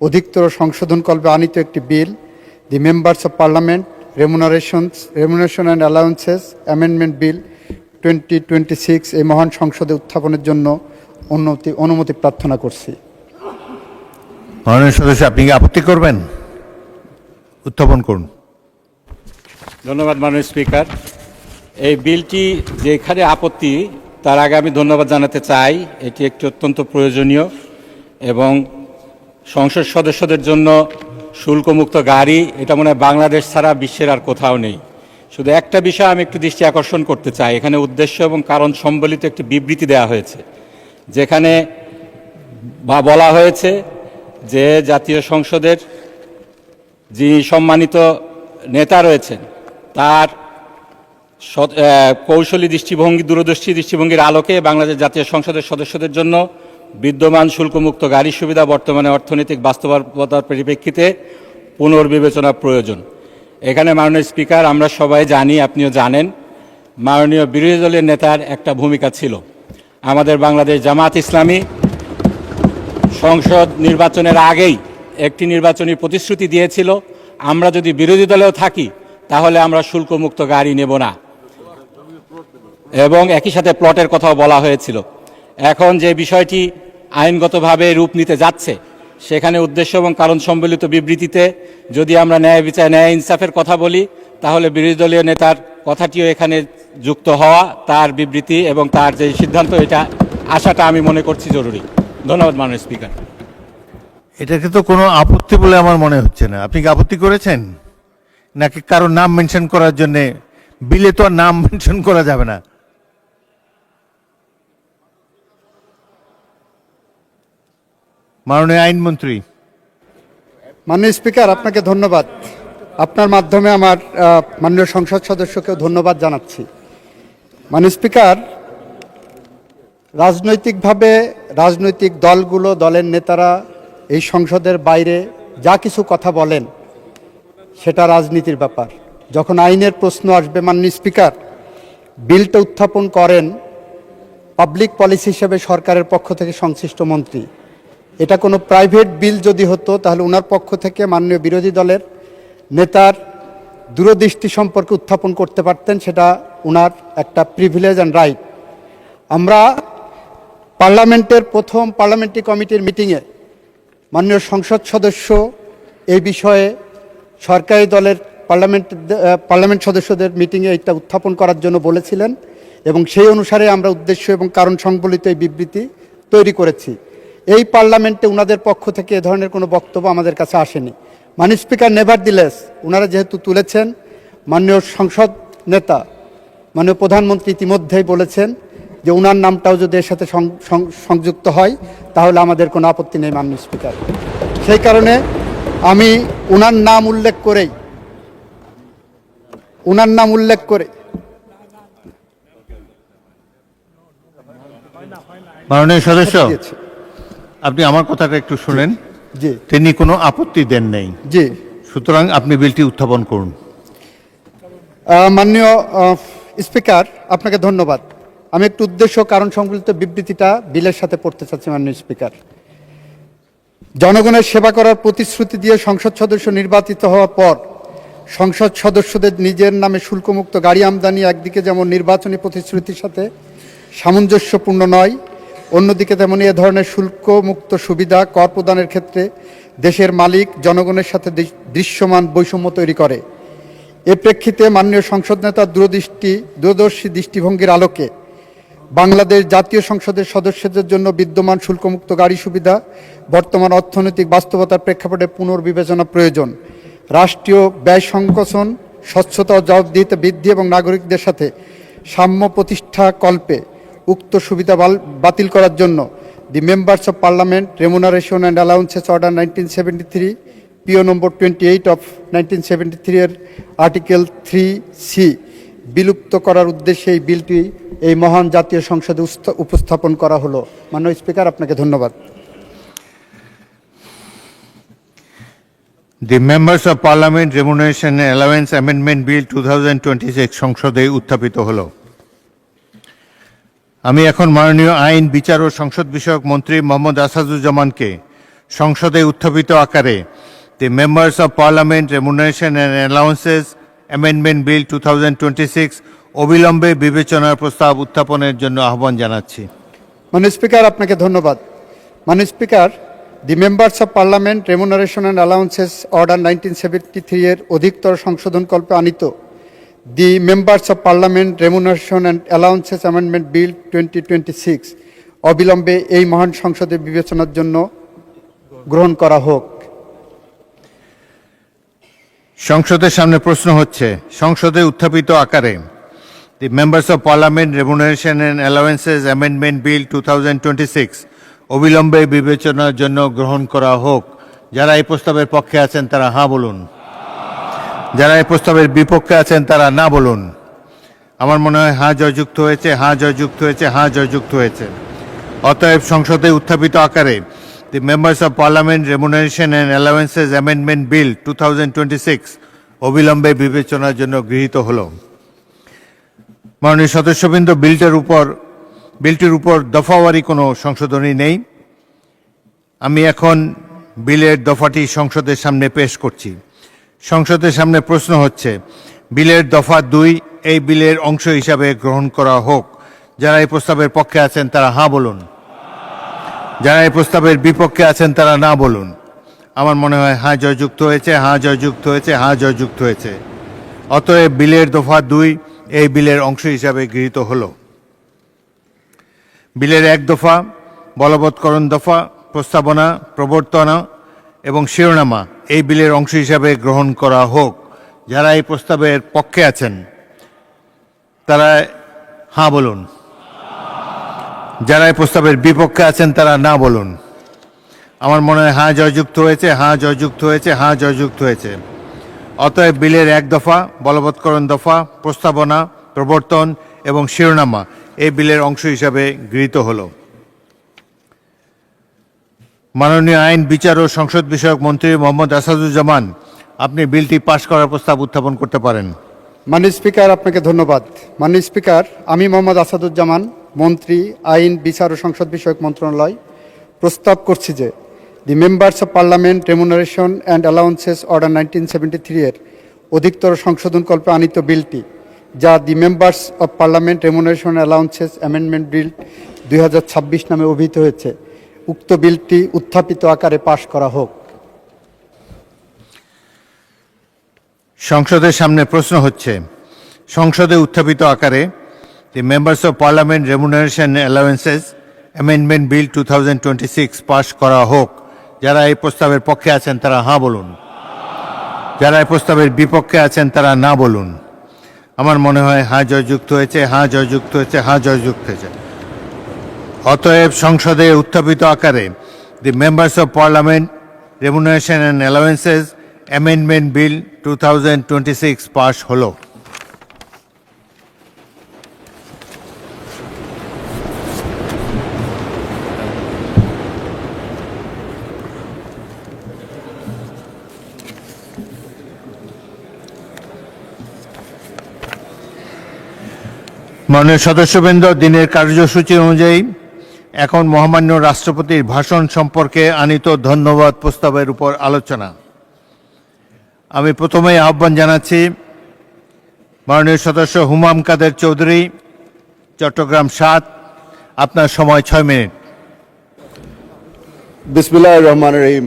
অধিকতর সংশোধনকল্পে আনিত একটি bill, the members of parliament remuneration and allowances amendment bill 2026 এই মহান সংসদে উত্থাপনের জন্য অনুমতি প্রার্থনা করছি। মাননীয় সদস্য, আপনি কি আপত্তি করবেন? উত্থাপন করুন। ধন্যবাদ মাননীয় স্পিকার। এই বিলটি যেখানে আপত্তি, তার আগে আমি ধন্যবাদ জানাতে চাই। এটি একটি অত্যন্ত প্রয়োজনীয় এবং সংসদ সদস্যদের জন্য শুল্কমুক্ত গাড়ি, এটা মনে হয় বাংলাদেশ ছাড়া বিশ্বের আর কোথাও নেই। শুধু একটা বিষয় আমি একটু দৃষ্টি আকর্ষণ করতে চাই। এখানে উদ্দেশ্য এবং কারণ সম্বলিত একটি বিবৃতি দেওয়া হয়েছে, যেখানে বলা হয়েছে যে জাতীয় সংসদের যিনি সম্মানিত নেতা রয়েছেন তার কৌশলী দৃষ্টিভঙ্গি, দূরদর্শী দৃষ্টিভঙ্গির আলোকে বাংলাদেশ জাতীয় সংসদের সদস্যদের জন্য বিদ্যমান শুল্কমুক্ত গাড়ির সুবিধা বর্তমানে অর্থনৈতিক বাস্তবতার পরিপ্রেক্ষিতে পুনর্বিবেচনা প্রয়োজন। এখানে মাননীয় স্পিকার, আমরা সবাই জানি, আপনিও জানেন, মাননীয় বিরোধী দলের নেতার একটা ভূমিকা ছিল। আমাদের বাংলাদেশ জামাত ইসলামী সংসদ নির্বাচনের আগেই একটি নির্বাচনী প্রতিশ্রুতি দিয়েছিল, আমরা যদি বিরোধী দলেও থাকি তাহলে আমরা শুল্কমুক্ত গাড়ি নেব না, এবং একই সাথে প্লটের কথাও বলা হয়েছিল। এখন যে বিষয়টি আইনগতভাবে রূপ নিতে যাচ্ছে, সেখানে উদ্দেশ্য এবং কারণ সম্বলিত বিবৃতিতে যদি আমরা ন্যায় বিচার, ন্যায় ইনসাফের কথা বলি, তাহলে বিরোধী দলীয় নেতার কথাটিও এখানে যুক্ত হওয়া, তার বিবৃতি এবং তার যে সিদ্ধান্ত, এটা আসাটা আমি মনে করছি জরুরি। ধন্যবাদ মাননীয় স্পিকার। এটাকে তো কোনো আপত্তি বলে আমার মনে হচ্ছে না। আপনি কি আপত্তি করেছেন নাকি কারো নাম মেনশন করার জন্যে? বিলে তো আর নাম মেনশন করা যাবে না। মাননীয় আইনমন্ত্রী। মাননীয় স্পিকার, আপনাকে ধন্যবাদ। আপনার মাধ্যমে আমার মাননীয় সংসদ সদস্যকেও ধন্যবাদ জানাচ্ছি। মাননীয় স্পিকার, রাজনৈতিকভাবে রাজনৈতিক দলগুলো, দলের নেতারা এই সংসদের বাইরে যা কিছু কথা বলেন, সেটা রাজনীতির ব্যাপার। যখন আইনের প্রশ্ন আসবে, মাননীয় স্পিকার, বিলটা উত্থাপন করেন পাবলিক পলিসি হিসেবে সরকারের পক্ষ থেকে সংশ্লিষ্ট মন্ত্রী। এটা কোনো প্রাইভেট বিল যদি হতো, তাহলে ওনার পক্ষ থেকে মাননীয় বিরোধী দলের নেতার দূরদৃষ্টি সম্পর্কে উত্থাপন করতে পারতেন, সেটা ওনার একটা প্রিভিলেজ অ্যান্ড রাইট। আমরা পার্লামেন্টের প্রথম পার্লামেন্টারি কমিটির মিটিংয়ে মাননীয় সংসদ সদস্য এই বিষয়ে সরকারি দলের পার্লামেন্ট সদস্যদের মিটিংয়ে এটা উত্থাপন করার জন্য বলেছিলেন, এবং সেই অনুসারে আমরা উদ্দেশ্য এবং কারণ সংবলিত এই বিবৃতি তৈরি করেছি। এই পার্লামেন্টে ওনাদের পক্ষ থেকে এ ধরনের কোনো বক্তব্য আমাদের কাছে আসেনি। মাননীয় স্পিকার, নেভারদিলেস ওনারা যেহেতু তুলেছেন, মাননীয় সংসদ নেতা মাননীয় প্রধানমন্ত্রী ইতিমধ্যেই বলেছেন যে ওনার নামটাও যদি এর সাথে সংযুক্ত হয় তাহলে আমাদের কোনো আপত্তি নেই মাননীয় স্পিকার। সেই কারণে আমি ওনার নাম উল্লেখ করে মাননীয় সদস্য, আপনি আমার কথাটা একটু শুনেন। জি তিনি কোনো আপত্তি দেন নাই, জি সুতরাং আপনি বিলটি উত্থাপন করুন। মাননীয় স্পিকার, আপনাকে ধন্যবাদ। আমি একটু উদ্দেশ্য কারণ সংবলিত বিবৃতিটা বিলের সাথে পড়তে চাচ্ছি। মাননীয় স্পিকার, জনগণের সেবা করার প্রতিশ্রুতি দিয়ে সংসদ সদস্য নির্বাচিত হওয়ার পর সংসদ সদস্যদের নিজের নামে শুল্কমুক্ত গাড়ি আমদানি একদিকে যেমন নির্বাচনী প্রতিশ্রুতির সাথে সামঞ্জস্যপূর্ণ নয়, অন্যদিকে তেমনি এ ধরনের শুল্কমুক্ত সুবিধা কর প্রদানের ক্ষেত্রে দেশের মালিক জনগণের সাথে দৃশ্যমান বৈষম্য তৈরি করে। এ প্রেক্ষিতে মাননীয় সংসদ নেতার দূরদর্শী দৃষ্টিভঙ্গির আলোকে বাংলাদেশ জাতীয় সংসদের সদস্যদের জন্য বিদ্যমান শুল্কমুক্ত গাড়ি সুবিধা বর্তমান অর্থনৈতিক বাস্তবতার প্রেক্ষাপটে পুনর্বিবেচনা প্রয়োজন। রাষ্ট্রীয় ব্যয় সংকোচন, স্বচ্ছতা ও জবাবদিহিতা বৃদ্ধি এবং নাগরিকদের সাথে সাম্য প্রতিষ্ঠা কল্পে উক্ত সুবিধা বাতিল করার জন্য the members of parliament remuneration and allowances order 1973 PO number 28 of 1973 এর আর্টিকেল 3C বিলুপ্ত করার উদ্দেশ্যে এই বিলটি এই মহান জাতীয় সংসদে উপস্থাপন করা হলো। মাননীয় স্পিকার, আপনাকে ধন্যবাদ। দি members of parliament remuneration allowance amendment bill 2026 সংসদে উত্থাপিত হলো। আমি এখন মাননীয় আইন, বিচার ও সংসদ বিষয়ক মন্ত্রী মোহাম্মদ আসাদুজ্জামানকে সংসদে উত্থাপিত আকারে দি members of parliament remuneration and allowances amendment bill 2026 অবিলম্বে বিবেচনার প্রস্তাব উত্থাপনের জন্য আহ্বান জানাচ্ছি। মাননীয় স্পিকার, আপনাকে ধন্যবাদ। মাননীয় speaker, the members of parliament remuneration and allowances order 1973 এর অধিকতর সংশোধন কল্পে আনিত the members of parliament remuneration and allowances amendment bill 2026 অবিলম্বে এই মহান সংসদে বিবেচনার জন্য গ্রহণ করা হোক। সংসদের সামনে প্রশ্ন হচ্ছে, সংসদে উত্থাপিত আকারে দি members of parliament remuneration and allowances amendment bill 2026 অবিলম্বে বিবেচনার জন্য গ্রহণ করা হোক। যারা এই প্রস্তাবের পক্ষে আছেন তারা হাঁ বলুন, যারা এই প্রস্তাবের বিপক্ষে আছেন তারা না বলুন। আমার মনে হয় হাঁ জয়যুক্ত হয়েছে, হাঁ জয়যুক্ত হয়েছে, হাঁ জয়যুক্ত হয়েছে। অতএব সংসদে উত্থাপিত আকারে দি members of parliament remuneration and allowances amendment bill 2026 অবিলম্বে বিবেচনার জন্য গৃহীত হলো। মাননীয় সদস্যবৃন্দ, বিলটির উপর দফাওয়ারি কোনো সংশোধনী নেই। আমি এখন বিলের দফাটি সংসদের সামনে পেশ করছি। সংসদের সামনে প্রশ্ন হচ্ছে, বিলের দফা 2 এই বিলের অংশ হিসাবে গ্রহণ করা হোক। যারা এই প্রস্তাবের পক্ষে আছেন তারা হাঁ বলুন, যারা এই প্রস্তাবের বিপক্ষে আছেন তারা না বলুন। আমার মনে হয় হাঁ জয়যুক্ত হয়েছে, হাঁ জয়যুক্ত হয়েছে, হাঁ জয়যুক্ত হয়েছে। অতএব বিলের দফা 2 এই বিলের অংশ হিসাবে গৃহীত হলো। বিলের 1 দফা, বলবৎকরণ দফা, প্রস্তাবনা, প্রবর্তনা এবং শিরোনামা এই বিলের অংশ হিসাবে গ্রহণ করা হোক। যারা এই প্রস্তাবের পক্ষে আছেন তারা হাঁ বলুন, যারা এই প্রস্তাবের বিপক্ষে আছেন তারা না বলুন। আমার মনে হয় হাঁ জয়যুক্ত হয়েছে, হাঁ জয়যুক্ত হয়েছে, হাঁ জয়যুক্ত হয়েছে। অতএব বিলের 1 দফা, বলবৎকরণ দফা, প্রস্তাবনা, প্রবর্তন এবং শিরোনামা এই বিলের অংশ হিসাবে গৃহীত হল। মাননীয় আইন, বিচার ও সংসদ বিষয়ক মন্ত্রী মোহাম্মদ আসাদুজ্জামান, আপনি বিলটি পাশ করার প্রস্তাব উত্থাপন করতে পারেন। মাননীয় স্পিকার, আপনাকে ধন্যবাদ। মাননীয় স্পিকার, আমি মোহাম্মদ আসাদুজ্জামান, মন্ত্রী, আইন, বিচার ও সংসদ বিষয়ক মন্ত্রণালয়, প্রস্তাব করছি যে দি members of parliament remuneration and allowances order 1973 এর অধিকতর সংশোধন কল্পে আনিত বিলটি, যা দি members of parliament remuneration allowances amendment bill 2026 নামে অভিহিত হয়েছে, উক্ত বিলটি উত্থাপিত আকারে পাশ করা হোক। সংসদের সামনে প্রশ্ন হচ্ছে, সংসদে উত্থাপিত আকারে দি members of parliament remuneration allowances amendment bill 2026 পাশ করা হোক। যারা এই প্রস্তাবের পক্ষে আছেন তারা হাঁ বলুন, যারা এই প্রস্তাবের বিপক্ষে আছেন তারা না বলুন। আমার মনে হয় হ্যাঁ জয়যুক্ত হয়েছে, হ্যাঁ জয়যুক্ত হয়েছে, হ্যাঁ জয়যুক্ত হয়েছে। অতএব সংসদে উত্থাপিত আকারে দি members of parliament remuneration and allowances amendment bill 2026 pass হলো। মাননীয় সদস্যবৃন্দ, দিনের কার্যসূচি অনুযায়ী এখন মহামান্য রাষ্ট্রপতির ভাষণ সম্পর্কে আনীত ধন্যবাদ প্রস্তাবের উপর আলোচনা। আমি প্রথমেই আহ্বান জানাচ্ছি মাননীয় সদস্য হুমাম কাদের চৌধুরী, চট্টগ্রাম ৭। আপনার সময় 6 মিনিট। বিসমিল্লাহির রহমানির রহিম।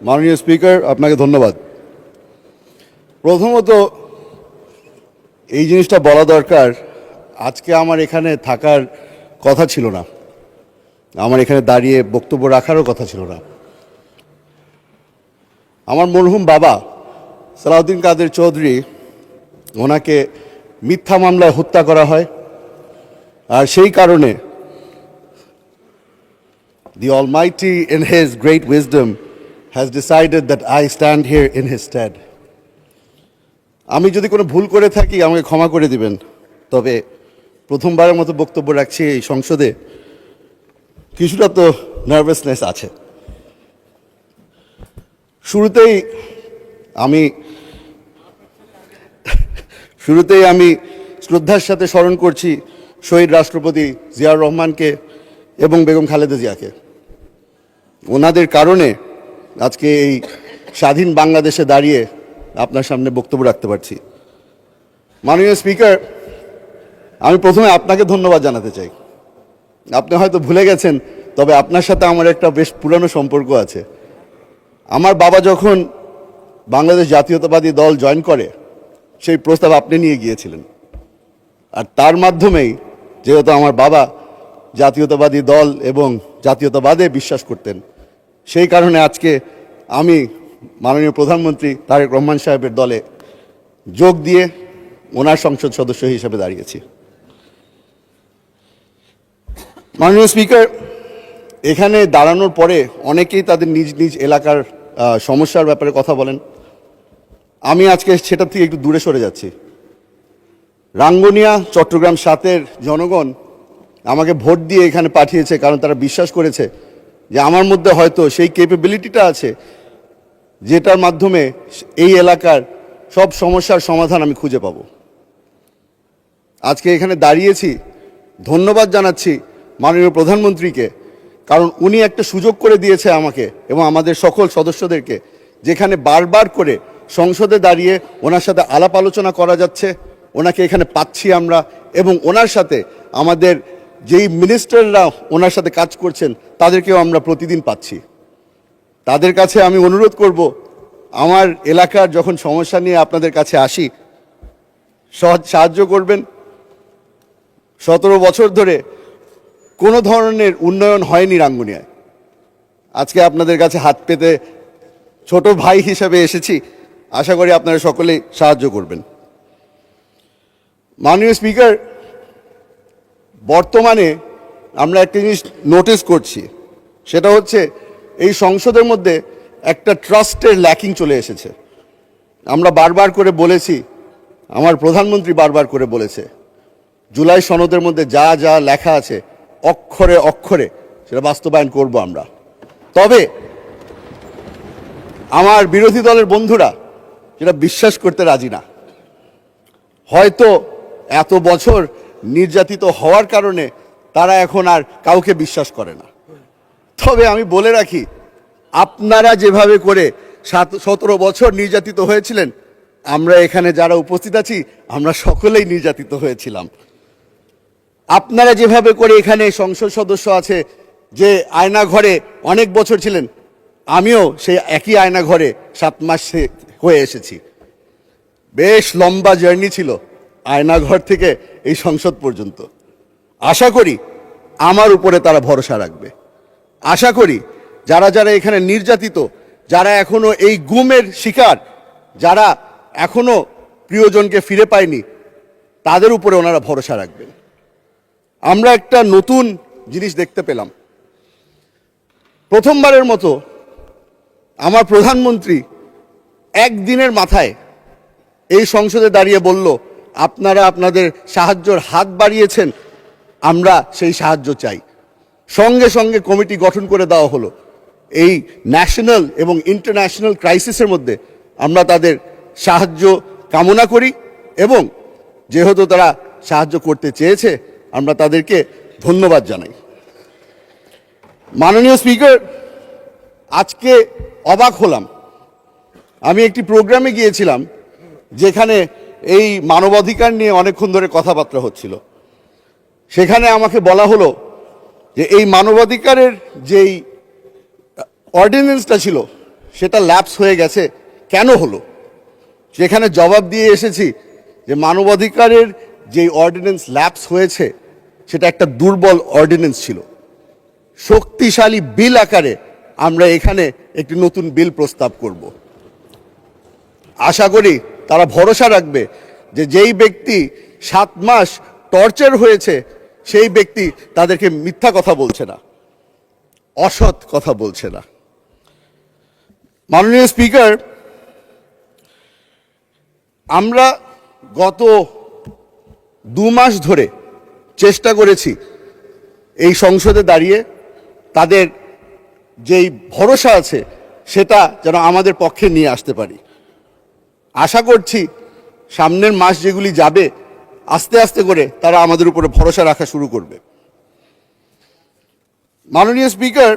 মাননীয় স্পিকার, আপনাকে ধন্যবাদ। প্রথমত এই জিনিসটা বলা দরকার, আজকে আমার এখানে থাকার কথা ছিল না, আমার এখানে দাঁড়িয়ে বক্তব্য রাখারও কথা ছিল না। আমার মরহুম বাবা সালাউদ্দিন কাদের চৌধুরী, ওনাকে মিথ্যা মামলায় হত্যা করা হয়, আর সেই কারণে the Almighty in His great wisdom has decided that I stand here in His stead. আমি যদি কোনো ভুল করে থাকি আমাকে ক্ষমা করে দিবেন, তবে প্রথমবারের মতো বক্তব্য রাখছি এই সংসদে, কিছুটা তো নার্ভাসনেস আছে। শুরুতেই আমি শ্রদ্ধার সাথে স্মরণ করছি শহীদ রাষ্ট্রপতি জিয়াউর রহমানকে এবং বেগম খালেদা জিয়াকে। ওনাদের কারণে আজকে এই স্বাধীন বাংলাদেশে দাঁড়িয়ে আপনার সামনে বক্তব্য রাখতে পারছি। মাননীয় স্পিকার, আমি প্রথমে আপনাকে ধন্যবাদ জানাতে চাই। আপনি হয়তো ভুলে গেছেন, তবে আপনার সাথে আমার একটা বেশ পুরানো সম্পর্ক আছে। আমার বাবা যখন বাংলাদেশ জাতীয়তাবাদী দল জয়েন করে, সেই প্রস্তাব আপনি নিয়ে গিয়েছিলেন, আর তার মাধ্যমেই, যেহেতু আমার বাবা জাতীয়তাবাদী দল এবং জাতীয়তাবাদে বিশ্বাস করতেন, সেই কারণে আজকে আমি মাননীয় প্রধানমন্ত্রী তারেক রহমান সাহেবের দলে যোগ দিয়ে ওনার সংসদ সদস্য হিসেবে দাঁড়িয়েছি। মাননীয় স্পিকার, এখানে দাঁড়ানোর পরে অনেকেই তাদের নিজ নিজ এলাকার সমস্যার ব্যাপারে কথা বলেন। আমি আজকে সেটা থেকে একটু দূরে সরে যাচ্ছি। রাঙ্গুনিয়া চট্টগ্রাম ৭-এর জনগণ আমাকে ভোট দিয়ে এখানে পাঠিয়েছে, কারণ তারা বিশ্বাস করেছে যে আমার মধ্যে হয়তো সেই ক্যাপাবিলিটিটা আছে, যেটার মাধ্যমে এই এলাকার সব সমস্যার সমাধান আমি খুঁজে পাব। আজকে এখানে দাঁড়িয়েছি, ধন্যবাদ জানাচ্ছি মাননীয় প্রধানমন্ত্রীকে, কারণ উনি একটা সুযোগ করে দিয়েছে আমাকে এবং আমাদের সকল সদস্যদেরকে, যেখানে বারবার করে সংসদে দাঁড়িয়ে ওনার সাথে আলাপ আলোচনা করা যাচ্ছে। ওনাকে এখানে পাচ্ছি আমরা, এবং ওনার সাথে আমাদের যেই মিনিস্টাররা ওনার সাথে কাজ করছেন তাদেরকেও আমরা প্রতিদিন পাচ্ছি। তাদের কাছে আমি অনুরোধ করব, আমার এলাকার যখন সমস্যা নিয়ে আপনাদের কাছে আসি, সাহায্য করবেন। 17 বছর ধরে কোনো ধরনের উন্নয়ন হয়নি রাঙ্গুনিয়ায়। আজকে আপনাদের কাছে হাত পেতে ছোট ভাই হিসেবে এসেছি, আশা করি আপনারা সকলেই সাহায্য করবেন। মাননীয় স্পিকার, বর্তমানে আমরা একটা জিনিস নোটিস করছি, সেটা হচ্ছে এই সংসদের মধ্যে একটা ট্রাস্টের ল্যাকিং চলে এসেছে। আমরা বারবার করে বলেছি, আমার প্রধানমন্ত্রী বারবার করে বলেছে, জুলাই সনদের মধ্যে যা যা লেখা আছে অক্ষরে অক্ষরে সেটা বাস্তবায়ন করব আমরা। তবে আমার বিরোধী দলের বন্ধুরা সেটা বিশ্বাস করতে রাজি না। হয়তো এত বছর নির্যাতিত হওয়ার কারণে তারা এখন আর কাউকে বিশ্বাস করে না। তবে আমি বলে রাখি, আপনারা যেভাবে করে 17 বছর নির্যাতিত হয়েছিলেন, আমরা এখানে যারা উপস্থিত আছি আমরা সকলেই নির্যাতিত হয়েছিলাম। আপনারা যেভাবে করে এখানে সংসদ সদস্য আছে যে আয়না ঘরে অনেক বছর ছিলেন, আমিও সেই একই আয়না ঘরে 7 মাস হয়ে এসেছি। বেশ লম্বা জার্নি ছিল আয়নাঘর থেকে এই সংসদ পর্যন্ত। আশা করি আমার উপরে তারা ভরসা রাখবে। আশা করি যারা যারা এখানে নির্যাতিত, যারা এখনো এই গুমের শিকার, যারা এখনো প্রিয়জনকে ফিরে পায়নি তাদের উপরে ওনারা ভরসা রাখবেন। আমরা একটা নতুন জিনিস দেখতে পেলাম। প্রথমবারের মতো আমার প্রধানমন্ত্রী একদিনের মাথায় এই সংসদে দাঁড়িয়ে বলল, আপনারা আপনাদের সাহায্যের হাত বাড়িয়েছেন, আমরা সেই সাহায্য চাই। সঙ্গে সঙ্গে কমিটি গঠন করে দেওয়া হলো। এই ন্যাশনাল এবং ইন্টারন্যাশনাল ক্রাইসিসের মধ্যে আমরা তাদের সাহায্য কামনা করি এবং যেহেতু তারা সাহায্য করতে চেয়েছে আমরা তাদেরকে ধন্যবাদ জানাই। মাননীয় স্পিকার, আজকে অবাক হলাম। আমি একটি প্রোগ্রামে গিয়েছিলাম যেখানে এই মানবাধিকার নিয়ে অনেকক্ষণ ধরে কথাবার্তা হচ্ছিল। সেখানে আমাকে বলা হলো যে এই মানবাধিকারের যেই অর্ডিন্যান্সটা ছিল সেটা ল্যাপস হয়ে গেছে, কেন হলো? সেখানে জবাব দিয়ে এসেছি যে মানবাধিকারের যেই অর্ডিন্যান্স ল্যাপস হয়েছে সেটা একটা দুর্বল অর্ডিন্যান্স ছিল। শক্তিশালী বিল আকারে আমরা এখানে একটি নতুন বিল প্রস্তাব করব। আশা করি তারা ভরসা রাখবে যে যেই ব্যক্তি 7 মাস টর্চার হয়েছে সেই ব্যক্তি তাদেরকে মিথ্যা কথা বলছে না, অসৎ কথা বলছে না। মাননীয় স্পিকার, আমরা গত 2 মাস ধরে চেষ্টা করেছি এই সংসদে দাঁড়িয়ে তাদের যেই ভরসা আছে সেটা যেন আমাদের পক্ষে নিয়ে আসতে পারি। আশা করছি সামনের মাস যেগুলি যাবে আস্তে আস্তে করে তারা আমাদের উপরে ভরসা রাখা শুরু করবে। মাননীয় স্পিকার,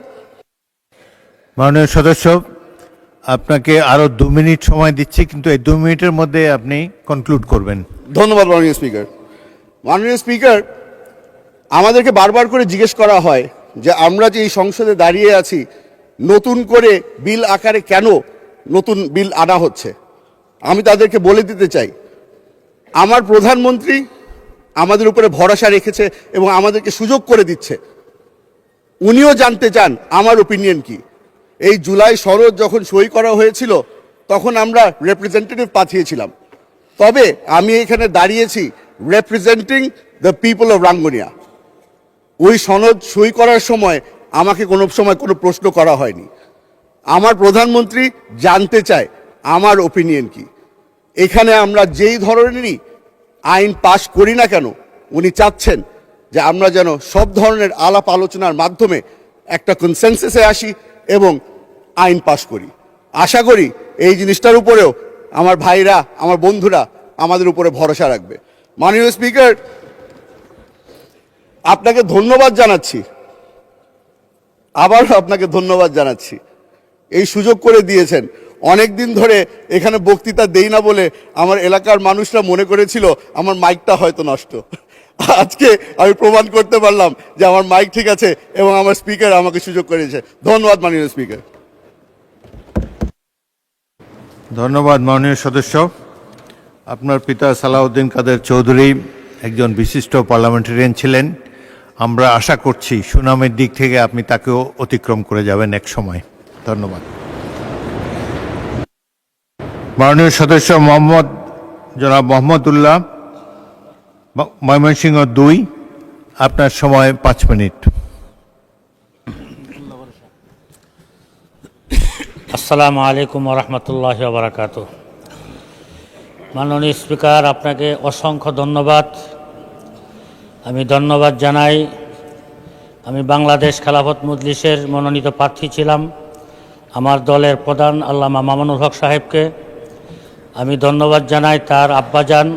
মাননীয় সদস্য, আপনাকে আরো 2 মিনিট সময় দিচ্ছি, কিন্তু এই 2 মিনিটের মধ্যে আপনি কনক্লুড করবেন। ধন্যবাদ মাননীয় স্পিকার। মাননীয় স্পিকার, আমাদেরকে বারবার করে জিজ্ঞেস করা হয় যে আমরা যে এই সংসদে দাঁড়িয়ে আছি নতুন করে বিল আকারে কেন নতুন বিল আনা হচ্ছে। আমি তাদেরকে বলে দিতে চাই, আমার প্রধানমন্ত্রী আমাদের উপরে ভরসা রেখেছে এবং আমাদেরকে সুযোগ করে দিচ্ছে। উনিও জানতে চান আমার ওপিনিয়ন কি। এই জুলাই সনদ যখন সই করা হয়েছিল তখন আমরা রিপ্রেজেন্টেটিভ পাঠিয়েছিলাম, তবে আমি এখানে দাঁড়িয়েছি representing the people of Rangunia. ওই সনদ সই করার সময় আমাকে কোনো সময় কোনো প্রশ্ন করা হয়নি। আমার প্রধানমন্ত্রী জানতে চায় আমার ওপিনিয়ন কি। এখানে আমরা যেই ধরনেরই আইন পাশ করি না কেন উনি চাচ্ছেন যে আমরা যেন সব ধরনের আলাপ আলোচনার মাধ্যমে একটা কনসেনসাসে আসি এবং আইন পাশ করি। আশা করি এই জিনিসটার উপরেও আমার ভাইরা, আমার বন্ধুরা আমাদের উপরে ভরসা রাখবে। মাননীয় স্পিকার, আপনাকে ধন্যবাদ জানাচ্ছি, আবারও আপনাকে ধন্যবাদ জানাচ্ছি। এই সুযোগ করে দিয়েছেন। অনেক দিন ধরে এখানে বক্তৃতা দেই না বলে আমার এলাকার মানুষরা মনে করেছিল আমার মাইকটা হয়তো নষ্ট। আজকে আমি প্রমাণ করতে পারলাম যে আমার মাইক ঠিক আছে এবং আমার স্পিকার আমাকে সুযোগ করেছে। ধন্যবাদ মাননীয় স্পিকার। ধন্যবাদ মাননীয় সদস্য। আপনার পিতা সালাউদ্দিন কাদের চৌধুরী একজন বিশিষ্ট পার্লামেন্টারিয়ান ছিলেন। আমরা আশা করছি সুনামের দিক থেকে আপনি তাকেও অতিক্রম করে যাবেন এক সময়। ধন্যবাদ। মাননীয় সদস্য জনাব মোহাম্মদুল্লাহ, ময়মনসিংহ 2, আপনার সময় 5 মিনিট। আসসালামু আলাইকুম রহমতুল্লাহ বারাকাতু। মাননীয় স্পিকার, আপনাকে অসংখ্য ধন্যবাদ। আমি ধন্যবাদ জানাই, আমি বাংলাদেশ খেলাফত মজলিসের মনোনীত প্রার্থী ছিলাম, আমার দলের প্রধান আল্লামা মামুনুল হক সাহেবকে। আমি ধন্যবাদ জানাই তার আব্বাজান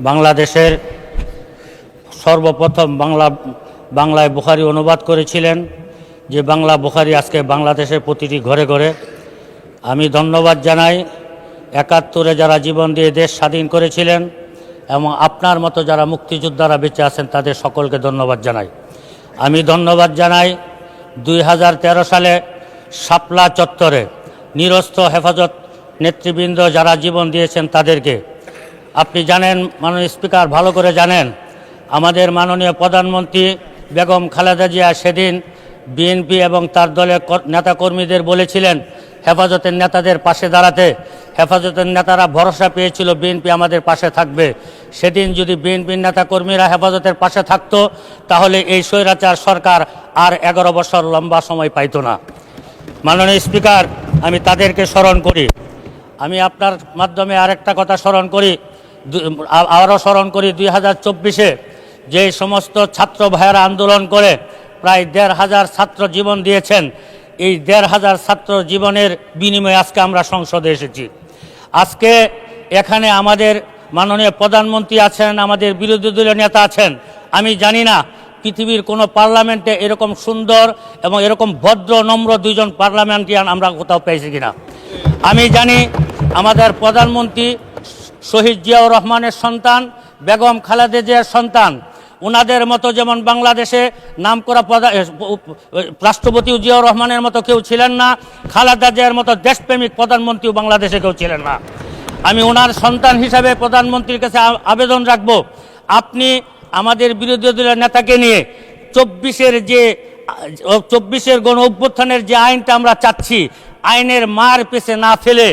বাংলাদেশের সর্বপ্রথম বাংলায় বুখারি অনুবাদ করেছিলেন, যে বাংলা বুখারি আজকে বাংলাদেশের প্রতিটি ঘরে ঘরে। আমি ধন্যবাদ জানাই 71-এ যারা জীবন দিয়ে দেশ স্বাধীন করেছিলেন এবং আপনার মতো যারা মুক্তিযোদ্ধারা বেঁচে আছেন তাদের সকলকে ধন্যবাদ জানাই। আমি ধন্যবাদ জানাই 2013 সালে শাপলা চত্বরে নিরস্ত্র হেফাজত নেতৃবৃন্দ যারা জীবন দিয়েছেন তাদেরকে। আপনি জানেন মাননীয় স্পিকার, ভালো করে জানেন, আমাদের মাননীয় প্রধানমন্ত্রী বেগম খালেদা জিয়া সেদিন বিএনপি এবং তার দলের নেতাকর্মীদের বলেছিলেন হেফাজতের নেতাদের পাশে দাঁড়াতে। হেফাজতের নেতারা ভরসা পেয়েছিল বিএনপি আমাদের পাশে থাকবে। সেদিন যদি বিএনপির নেতা কর্মীরা হেফাজতের পাশে থাকতো তাহলে এই স্বৈরাচার সরকার আর 11 বছর লম্বা সময় পাইতো না। মাননীয় স্পিকার, আমি তাদেরকে স্মরণ করি। আমি আপনার মাধ্যমে আরেকটা কথা স্মরণ করি, আরও স্মরণ করি 2024-এ যে সমস্ত ছাত্র ভাইয়েরা আন্দোলন করে প্রায় 1,500 ছাত্র জীবন দিয়েছেন। এই 1,500 ছাত্র জীবনের বিনিময়ে আজকে আমরা সংসদে এসেছি। আজকে এখানে আমাদের মাননীয় প্রধানমন্ত্রী আছেন, আমাদের বিরোধী দলীয় নেতা আছেন। আমি জানি না পৃথিবীর কোনো পার্লামেন্টে এরকম সুন্দর এবং এরকম ভদ্র নম্র দুইজন পার্লামেন্টারিয়ান আমরা কোথাও পেয়েছি কিনা। আমি জানি আমাদের প্রধানমন্ত্রী শহীদ জিয়াউর রহমানের সন্তান, বেগম খালেদা জিয়ার সন্তান। ওনাদের মতো যেমন বাংলাদেশে নামকরা রাষ্ট্রপতি জিয়াউর রহমানের মতো কেউ ছিলেন না, খালেদা জিয়ার মতো দেশপ্রেমিক প্রধানমন্ত্রীও বাংলাদেশে কেউ ছিলেন না। আমি ওনার সন্তান হিসাবে প্রধানমন্ত্রীর কাছে আবেদন রাখব, আপনি আমাদের বিরোধী দলের নেতাকে নিয়ে 24-এর গণ অভ্যুত্থানের যে আইনটা আমরা চাচ্ছি, আইনের মার পেছে না ফেলে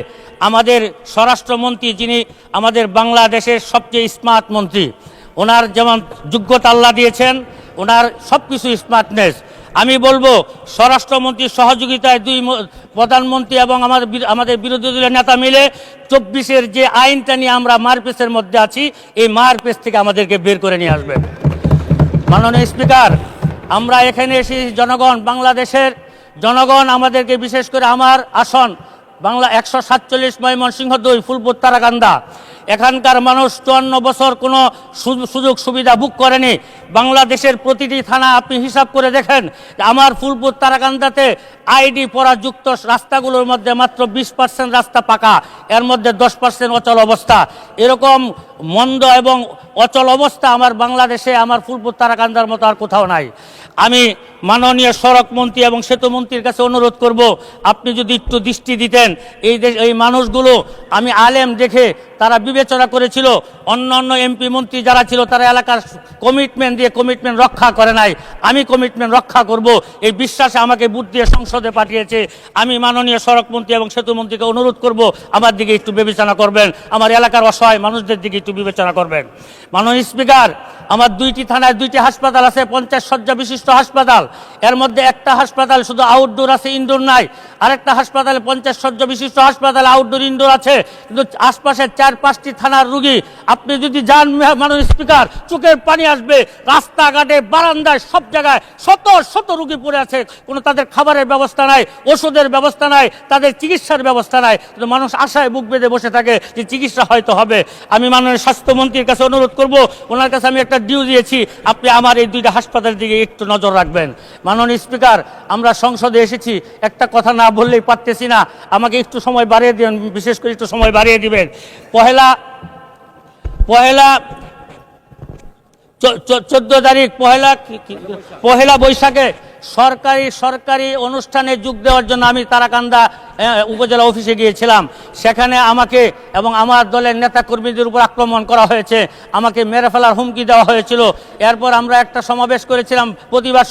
আমাদের স্বরাষ্ট্রমন্ত্রী, যিনি আমাদের বাংলাদেশের সবচেয়ে স্মার্ট মন্ত্রী, ওনার যেমন যোগ্যতা আল্লাহ দিয়েছেন, ওনার সব কিছু স্মার্টনেস, আমি বলবো স্বরাষ্ট্রমন্ত্রীর সহযোগিতায় দুই প্রধানমন্ত্রী এবং আমাদের বিরোধী দলের নেতা মিলে 24-এর যে আইনটা নিয়ে আমরা মারপেসের মধ্যে আছি, এই মারপেস থেকে আমাদেরকে বের করে নিয়ে আসবেন। মাননীয় স্পিকার, আমরা এখানে এসে জনগণ, বাংলাদেশের জনগণ আমাদেরকে, বিশেষ করে আমার আসন বাংলা 147 ময়মনসিংহ 2 ফুলপুর তারাকান্দা, এখানকার মানুষ 54 বছর কোনো সুযোগ সুবিধা ভোগ করেনি। বাংলাদেশের প্রতিটি থানা আপনি হিসাব করে দেখেন, আমার ফুলপুর তারাকান্দাতে আইডি পরাযুক্ত রাস্তাগুলোর মধ্যে মাত্র 20% রাস্তা পাকা, এর মধ্যে 10% অচল অবস্থা। এরকম মন্দ এবং অচল অবস্থা আমার বাংলাদেশে, আমার ফুলপুর তারাকান্দার মতো আর কোথাও নাই। আমি মাননীয় সড়ক মন্ত্রী এবং সেতু মন্ত্রীর কাছে অনুরোধ করব, আপনি যদি একটু দৃষ্টি দিতেন। এই মানুষগুলো আমি আলেম দেখে তারা বিবেচনা করেছিল, অন্য এমপি মন্ত্রী যারা ছিল তারা এলাকার কমিটমেন্ট দিয়ে কমিটমেন্ট রক্ষা করে নাই। আমি কমিটমেন্ট রক্ষা করব, এই বিশ্বাসে আমাকে ভোট দিয়ে সংসদে পাঠিয়েছে। আমি মাননীয় সড়ক মন্ত্রী এবং সেতু মন্ত্রীকে অনুরোধ করব, আমার দিকে একটু বিবেচনা করবেন, আমার এলাকার অসহায় মানুষদের দিকে একটু বিবেচনা করবেন। মাননীয় স্পিকার, আমার 2টি থানায় 2টি হাসপাতাল আছে, 50 শয্যা বিশিষ্ট হাসপাতাল। এর মধ্যে একটা হাসপাতাল শুধু আউটডোর আছে, ইনডোর নাই। আরেকটা হাসপাতালে 50 শয্যা বিশিষ্ট হাসপাতাল, আউটডোর ইনডোর আছে, কিন্তু আশপাশে 4-5টি থানার রুগী আপনি যদি যান মাননীয় স্পিকার, চোখের পানি আসবে। রাস্তাঘাটে, বারান্দায়, সব জায়গায় শত শত রুগী পড়ে আছে, কোনো তাদের খাবারের ব্যবস্থা নাই, ওষুধের ব্যবস্থা নাই, তাদের চিকিৎসার ব্যবস্থা নাই। কিন্তু মানুষ আশায় বুক বেঁধে বসে থাকে যে চিকিৎসা হয়তো হবে। আমি মাননীয় স্বাস্থ্যমন্ত্রীর কাছে অনুরোধ করব, ওনার কাছে আমি একটা ডিউ দিয়েছি, আপনি আমার এই 2টা হাসপাতালের দিকে একটু নজর রাখবেন। মাননীয় স্পিকার, আমরা সংসদে এসেছি, একটা কথা না বললেই পারতেছি না, আমাকে একটু সময় বাড়িয়ে দিবেন, বিশেষ করে একটু সময় বাড়িয়ে দিবেন। পহেলা 14 তারিখ পহেলা বৈশাখে সরকারি অনুষ্ঠানে যোগ দেওয়ার জন্য আমি তারাকান্দা উপজেলা অফিসে গিয়েছিলাম। সেখানে আমাকে এবং আমার দলের নেতা কর্মীদের উপর আক্রমণ করা হয়েছে, আমাকে মেরে ফেলার হুমকি দেওয়া হয়েছিল। এরপর আমরা একটা সমাবেশ করেছিলাম, প্রতিবাদ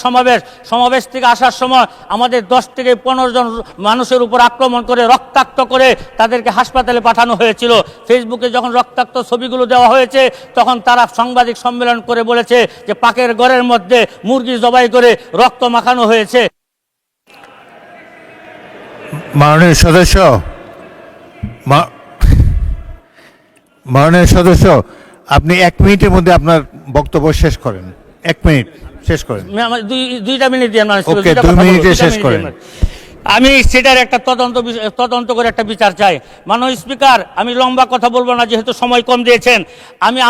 সমাবেশ থেকে আসার সময় আমাদের 10 থেকে 15 জন মানুষের উপর আক্রমণ করে রক্তাক্ত করে তাদেরকে হাসপাতালে পাঠানো হয়েছিল। ফেসবুকে যখন রক্তাক্ত ছবিগুলো দেওয়া হয়েছে, তখন তারা সাংবাদিক সম্মেলন করে বলেছে যে পাকের ঘরের মধ্যে মুরগি জবাই করে রক্ত মাখানো হয়েছে। মাননীয় সদস্য, আপনি 1 মিনিটের মধ্যে আপনার বক্তব্য শেষ করেন। 1 মিনিট শেষ করেন। 2 মিনিট দিয়ে ওকে, 2 মিনিটে শেষ করেন। আমি সেটার একটা তদন্ত করে একটা বিচার চাই। মাননীয় স্পিকার, আমি লম্বা কথা বলবো না, যেহেতু সময় কম দিয়েছেন।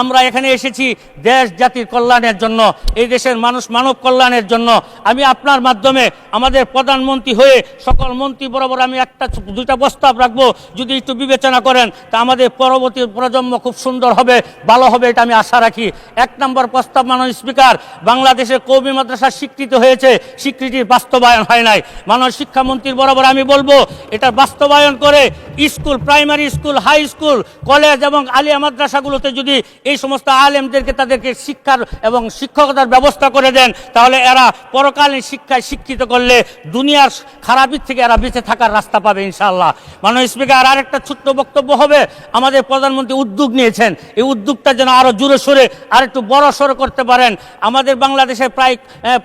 আমরা এখানে এসেছি দেশ জাতির কল্যাণের জন্য, এই দেশের মানুষ মানব কল্যাণের জন্য। আমি আপনার মাধ্যমে আমাদের প্রধানমন্ত্রী হয়ে সকল মন্ত্রী বরাবর আমি 1-2টা প্রস্তাব রাখবো, যদি একটু বিবেচনা করেন তা আমাদের পরবর্তী প্রজন্ম খুব সুন্দর হবে, ভালো হবে, এটা আমি আশা রাখি। 1 নম্বর প্রস্তাব, মাননীয় স্পিকার, বাংলাদেশের কওমি মাদ্রাসা স্বীকৃতি হয়েছে, স্বীকৃতির বাস্তবায়ন হয় নাই। মাননীয় শিক্ষামন্ত্রীর বরাবর আমি বলবো এটা বাস্তবায়ন করে school, primary school, high school, college এবং আলিয়া মাদ্রাসাগুলোতে যদি এই সমস্ত আলেমদেরকে তাদেরকে শিক্ষার এবং শিক্ষকতার ব্যবস্থা করে দেন, তাহলে এরা পরকালীন শিক্ষায় শিক্ষিত করলে দুনিয়ার খারাপের থেকে এরা বেঁচে থাকার রাস্তা পাবে ইনশাআল্লাহ। মাননীয় স্পিকার, আর একটা ছোট্ট বক্তব্য হবে। আমাদের প্রধানমন্ত্রী উদ্যোগ নিয়েছেন, এই উদ্যোগটা যেন আরও জোরে সোরে আর একটু বড় সড়ো করতে পারেন। আমাদের বাংলাদেশে প্রায়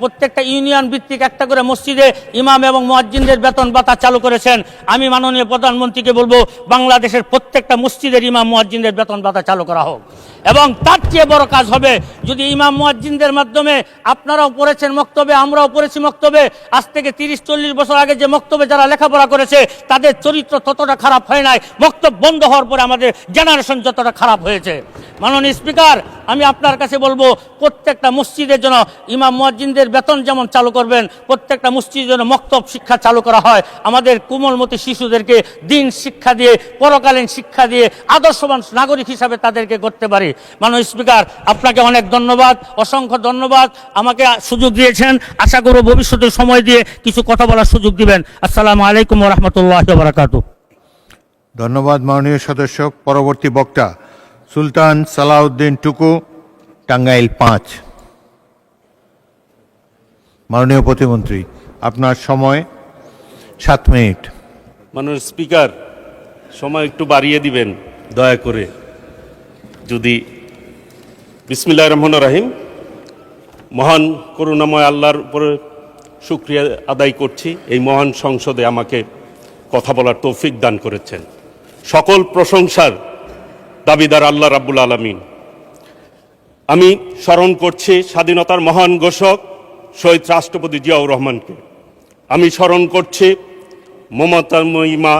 প্রত্যেকটা ইউনিয়ন ভিত্তিক একটা করে মসজিদে ইমাম এবং মুয়াজ্জিনদের বেতন ভাতা চালু করেছেন। আমি মাননীয় প্রধানমন্ত্রীকে বলবো বাংলাদেশের প্রত্যেকটা মসজিদের ইমাম মুয়াজ্জিনদের বেতন ভাতা চালু করা হোক। এবং তার চেয়ে বড় কাজ হবে যদি ইমাম মুয়াজ্জিনদের মাধ্যমে, আপনারাও পড়েছেন মক্তবে, আমরাও পড়েছি মক্তবে, আজ থেকে 30-40 বছর আগে যে মক্তবে যারা লেখাপড়া করেছে তাদের চরিত্র ততটা খারাপ হয় নাই, মক্তব বন্ধ হওয়ার পরে আমাদের জেনারেশন যতটা খারাপ হয়েছে। মাননীয় স্পিকার, আমি আপনার কাছে বলবো প্রত্যেকটা মসজিদের জন্য ইমাম মুয়াজ্জিনদের বেতন যেমন চালু করবেন, প্রত্যেকটা মসজিদের জন্য মক্তব শিক্ষা চালু করা হয়। আমাদের কোমলমতি শিশুদেরকে দিন শিক্ষা দিয়ে, পরকালীন শিক্ষা দিয়ে আদর্শবান নাগরিক হিসাবে তাদেরকে করতে পারি। মাননীয় স্পিকার, আপনাকে অনেক ধন্যবাদ, অসংখ্য ধন্যবাদ। আমাকে সুযোগ দিয়েছেন, আশা করব ভবিষ্যতে সময় দিয়ে কিছু কথা বলার সুযোগ দিবেন। আসসালামু আলাইকুম ওয়া রাহমাতুল্লাহি ওয়া বারাকাতুহু। ধন্যবাদ মাননীয় সদস্য। পরবর্তী বক্তা সুলতান সালাউদ্দিন টুকু, টাঙ্গাইল 5। মাননীয় প্রতিমন্ত্রী, আপনার সময় 7 মিনিট। মাননীয় স্পিকার, সময় একটু বাড়িয়ে দিবেন দয়া করে যদি। বিসমিল্লাহির রহমানির রহিম। মহান করুণাময় আল্লাহর উপরে শুকরিয়া আদায় করছি, এই মহান সংসদে আমাকে কথা বলার তৌফিক দান করেছেন। সকল প্রশংসার দাবিদার আল্লাহ রাব্বুল আলামিন। আমি স্মরণ করছি স্বাধীনতার মহান ঘোষক শহীদ রাষ্ট্রপতি জিয়াউর রহমানকে। আমি স্মরণ করছি মমতাময়ী মা,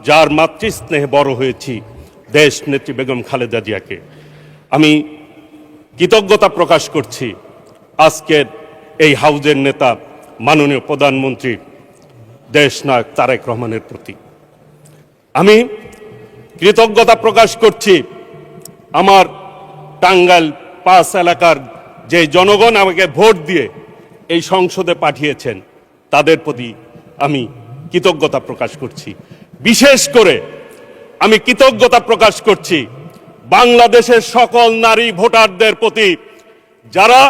যার মাতৃস্নেহে বড় হয়েছি, দেশ নেত্রী বেগম খালেদা জিয়াকে। আমি কৃতজ্ঞতা প্রকাশ করছি আজকের এই হাউজের নেতা মাননীয় প্রধানমন্ত্রী দেশনায়ক তারেক রহমানের প্রতি। আমি কৃতজ্ঞতা প্রকাশ করছি আমার টাঙ্গাইল 5 এলাকার যে জনগণ আমাকে ভোট দিয়ে এই সংসদে পাঠিয়েছেন তাদের প্রতি আমি কৃতজ্ঞতা প্রকাশ করছি। বিশেষ করে আমি কৃতজ্ঞতা প্রকাশ করছি বাংলাদেশের সকল নারী ভোটারদের প্রতি, যারা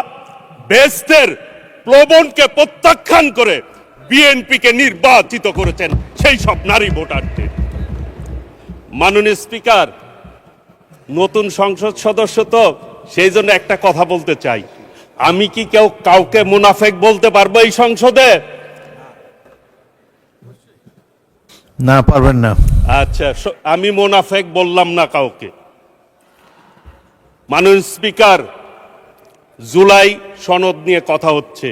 বেহেশতের প্লবনকে প্রত্যাখ্যান করে বিএনপিকে নির্বাচিত করেছেন, সেই সব নারী ভোটারদের। মাননীয় স্পিকার, নতুন সংসদ সদস্য তো, সেই জন্য একটা কথা বলতে চাই। আমি কি কাউকে মুনাফেক বলতে পারবো এই সংসদে? না, পারবেন না। আচ্ছা, আমি মুনাফেক বললাম না কাউকে। মাননীয় স্পিকার, জুলাই সনদ নিয়ে কথা হচ্ছে।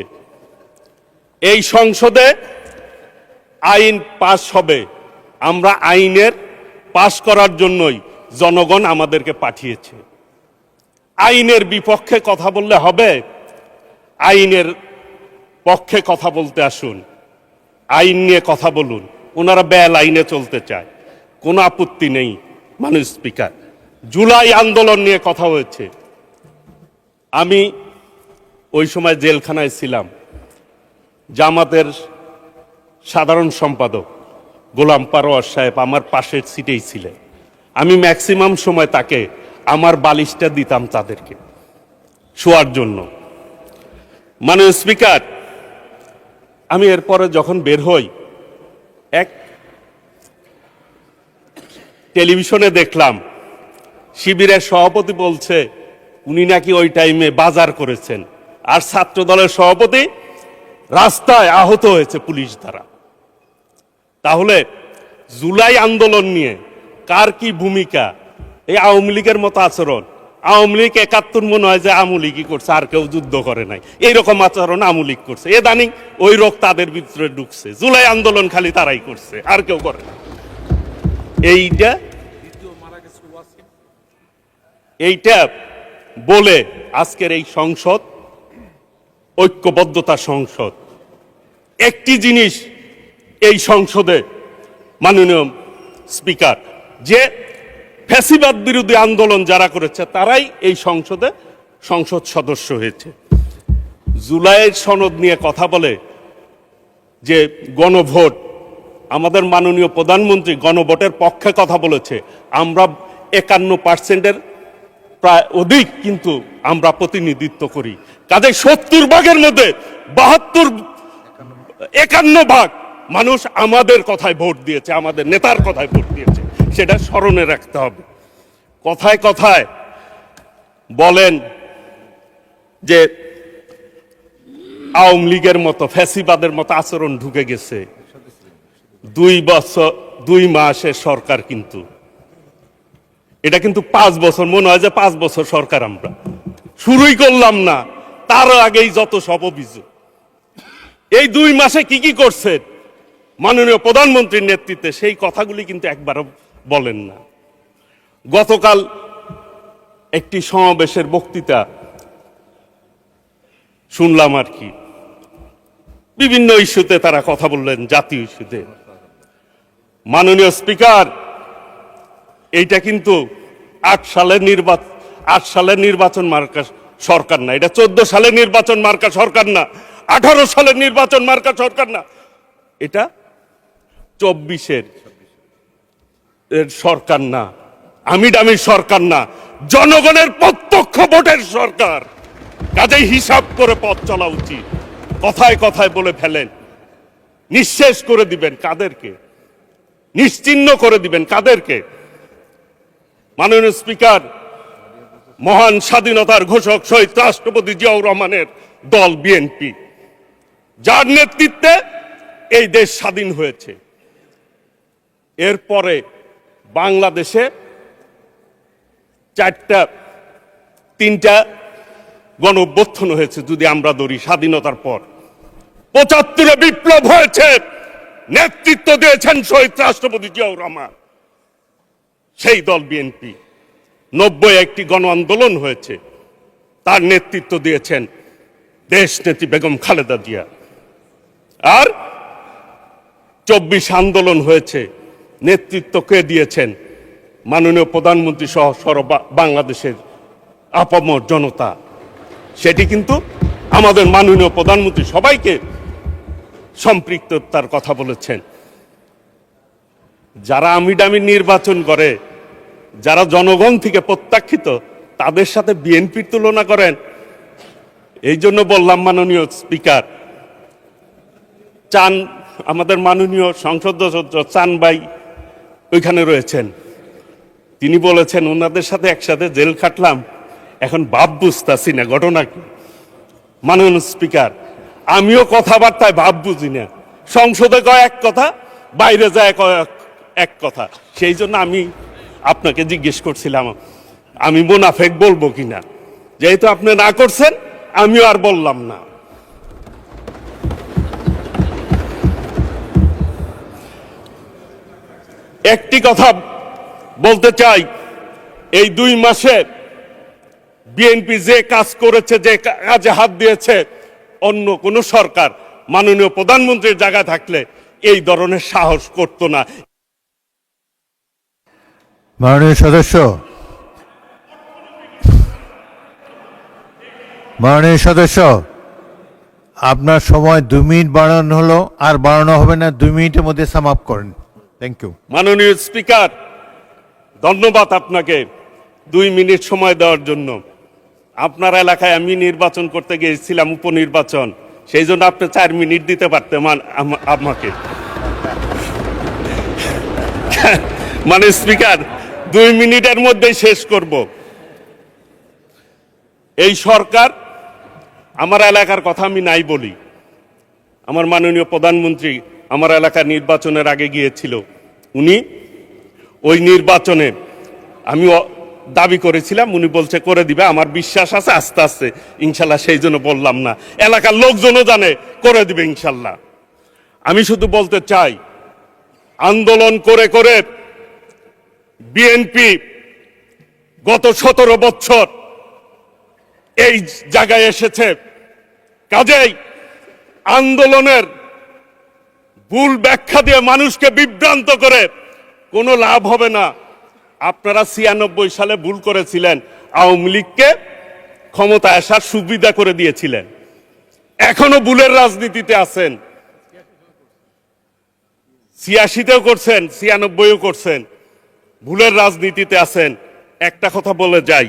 এই সংসদে আইন পাশ হবে, আমরা আইনের পাশ করার জন্যই জনগণ আমাদেরকে পাঠিয়েছে। আইনের বিপক্ষে কথা বললে হবে? আইনের পক্ষে কথা বলতে আসুন, আইন নিয়ে কথা বলুন। ওনারা বেল আইনে চলতে চায়, কোনো আপত্তি নেই। মাননীয় স্পিকার, জুলাই আন্দোলন নিয়ে কথা হয়েছে। আমি ওই সময় জেলখানায় ছিলাম। জামাতের সাধারণ সম্পাদক গোলাম পারোয়ার সাহেব আমার পাশের সিটেই ছিলেন। আমি ম্যাক্সিমাম সময় তাকে আমার বালিশটা দিতাম তাদেরকে শোয়ার জন্য। মাননীয় স্পিকার, আমি এরপরে যখন বের হই, এক টেলিভিশনে দেখলাম শিবিরের সভাপতি বলছে উনি নাকি ওই টাইমে বাজার করেছেন, আর ছাত্র দলের সভাপতি রাস্তায় আহত হয়েছে পুলিশ দ্বারা। তাহলে জুলাই আন্দোলন নিয়ে কার কি ভূমিকা? এই আওয়ামী লীগের মতো আচরণ। আওয়ামী লীগ 71 মনে হয় যে আওয়ামী লীগই করছে, আর কেউ যুদ্ধ করে নাই, এইরকম আচরণ আওয়ামী লীগ করছে। এদানিং ওই রোগ তাদের ভিতরে ঢুকছে। জুলাই আন্দোলন খালি তারাই করছে, আর কেউ করে না। এইটা বলে আজকের এই সংসদ ঐক্যবদ্ধতা সংসদ। একটি জিনিস এই সংসদে মাননীয় স্পিকার, যে ফ্যাসিবাদ বিরোধী আন্দোলন যারা করেছে তারাই এই সংসদে সংসদ সদস্য হয়েছে। জুলাইয়ের সনদ নিয়ে কথা বলে যে গণভোট, আমাদের মাননীয় প্রধানমন্ত্রী গণভোটের পক্ষে কথা বলেছে। আমরা 51%-এর প্রায় অধিক কিন্তু আমরা প্রতিনিধিত্ব করি। কাজে 70 ভাগের মধ্যে 51 ভাগ মানুষ আমাদের কথায় ভোট দিয়েছে, আমাদের নেতার কথায় ভোট দিয়েছে, সেটা স্মরণে রাখতে হবে। কথায় কথায় বলেন যে আওয়ামী লীগের মতো ফ্যাসিবাদের মতো আচরণ ঢুকে গেছে। 2 মাসের সরকার, কিন্তু এটা কিন্তু 5 বছর, মনে হয় যে 5 বছর সরকার আমরা শুরুই করলাম না, তার আগেই যত সব অভিযোগ। এই 2 মাসে কি কি করছে মাননীয় প্রধানমন্ত্রীর নেতৃত্বে, সেই কথাগুলি কিন্তু একবারও বলেন না। গতকাল একটি সমাবেশের বক্তৃতা শুনলাম আর কি, বিভিন্ন ইস্যুতে তারা কথা বললেন, জাতীয় ইস্যুতে। মাননীয় স্পিকার, এইটা কিন্তু 8 সালের নির্বাচন মার্কা সরকার না, এটা 14 সালের নির্বাচন মার্কা সরকার না, 18 সালের নির্বাচন মার্কা সরকার না, এটা 24-এর সরকার না, আমির সরকার না, জনগণের প্রত্যক্ষ ভোটের সরকার। কাজেই হিসাব করে পথ চলা উচিত। কথায় কথায় বলে ফেলেন, নিঃশেষ করে দিবেন কাদেরকে, নিশ্চিহ্ন করে দিবেন কাদেরকে? মাননীয় স্পিকার, মহান স্বাধীনতার ঘোষক শহীদ রাষ্ট্রপতি জিয়াউর রহমানের দল বিএনপি, যার নেতৃত্বে এই দেশ স্বাধীন হয়েছে, এরপরে বাংলাদেশে 3টা গণ অভ্যুত্থান হয়েছে। যদি আমরা ধরি স্বাধীনতার পর 75-এ বিপ্লব হয়েছে, নেতৃত্ব দিয়েছেন শহীদ রাষ্ট্রপতি জিয়াউর রহমান, সেই দল বিএনপি। 90-এ একটি গণ আন্দোলন হয়েছে, তার নেতৃত্ব দিয়েছেন দেশনেত্রী বেগম খালেদা জিয়া। আর 24 আন্দোলন হয়েছে, নেতৃত্ব কে দিয়েছেন? মাননীয় প্রধানমন্ত্রী সহ বাংলাদেশের আপামর জনতা। সেটি কিন্তু আমাদের মাননীয় প্রধানমন্ত্রী সবাইকে সম্পৃক্ততার কথা বলেছেন। যারা আমিডামি নির্বাচন করে, যারা জনগণ থেকে প্রত্যাখ্যিত, তাদের সাথে বিএনপির তুলনা করেন। এই জন্য বললাম মাননীয় স্পিকার, আমাদের মাননীয় সংসদ সদস্য চান ভাই ওইখানে রয়েছেন, তিনি বলেছেন ওনাদের সাথে একসাথে জেল খাটলাম, এখন ভাব বুঝতেছি না ঘটনা কি। মাননীয় স্পিকার, আমিও কথাবার্তায় ভাব বুঝি না, সংসদে কয় এক কথা, বাইরে যায় কয় এক কথা। সেই জন্য আমি আপনাকে জিজ্ঞেস করছিলাম আমি মুনাফেক বলবো কিনা। যেহেতু আপনি না করছেন, আমিও আর বললাম না। একটি কথা বলতে চাই, এই 2 মাসে বিএনপি যে কাজ করেছে, যে কাজে হাত দিয়েছে, অন্য কোন সরকার মাননীয় প্রধানমন্ত্রীর জায়গায় থাকলে এই ধরনের সাহস করত না। মাননীয় সদস্য, আপনার সময় 2 মিনিট বাড়ানো হলো, আর বাড়ানো হবে না, 2 মিনিটের মধ্যে সাম আপ করেন। Thank you. মাননীয় স্পিকার, ধন্যবাদ আপনাকে 2 মিনিট সময় দেওয়ার জন্য। আপনার এলাকায় আমি নির্বাচন করতে গিয়েছিলাম, উপনির্বাচন, সেই জন্য আপনি 4 মিনিট দিতে পারতেন আমাকে। মানে স্পিকার, 2 মিনিটের মধ্যেই শেষ করব। এই সরকার, আমার এলাকার কথা আমি নাই বলি, আমার মাননীয় প্রধানমন্ত্রী আমার এলাকার নির্বাচনের আগে গিয়েছিল। উনি ওই নির্বাচনে আমি দাবি করেছিলাম, উনি বলছে করে দিবে, আমার বিশ্বাস আছে আস্তে আস্তে ইনশাল্লাহ, সেই জন্য বললাম না, এলাকার লোকজনও জানে করে দিবে ইনশাল্লাহ। আমি শুধু বলতে চাই, আন্দোলন করে করে বিএনপি গত 17 বছর এই জায়গায় এসেছে। কাজেই আন্দোলনের ভুল ব্যাখ্যা দিয়ে মানুষকে বিভ্রান্ত করে কোনো লাভ হবে না। আপনারা 96 সালে ভুল করেছিলেন, আওয়ামী লীগকে ক্ষমতায় আসার সুবিধা করে দিয়েছিলেন, এখনো ভুলের রাজনীতিতে আছেন। 86তেও করছেন, 96ও করছেন, ভুলের রাজনীতিতে আছেন। একটা কথা বলে যাই,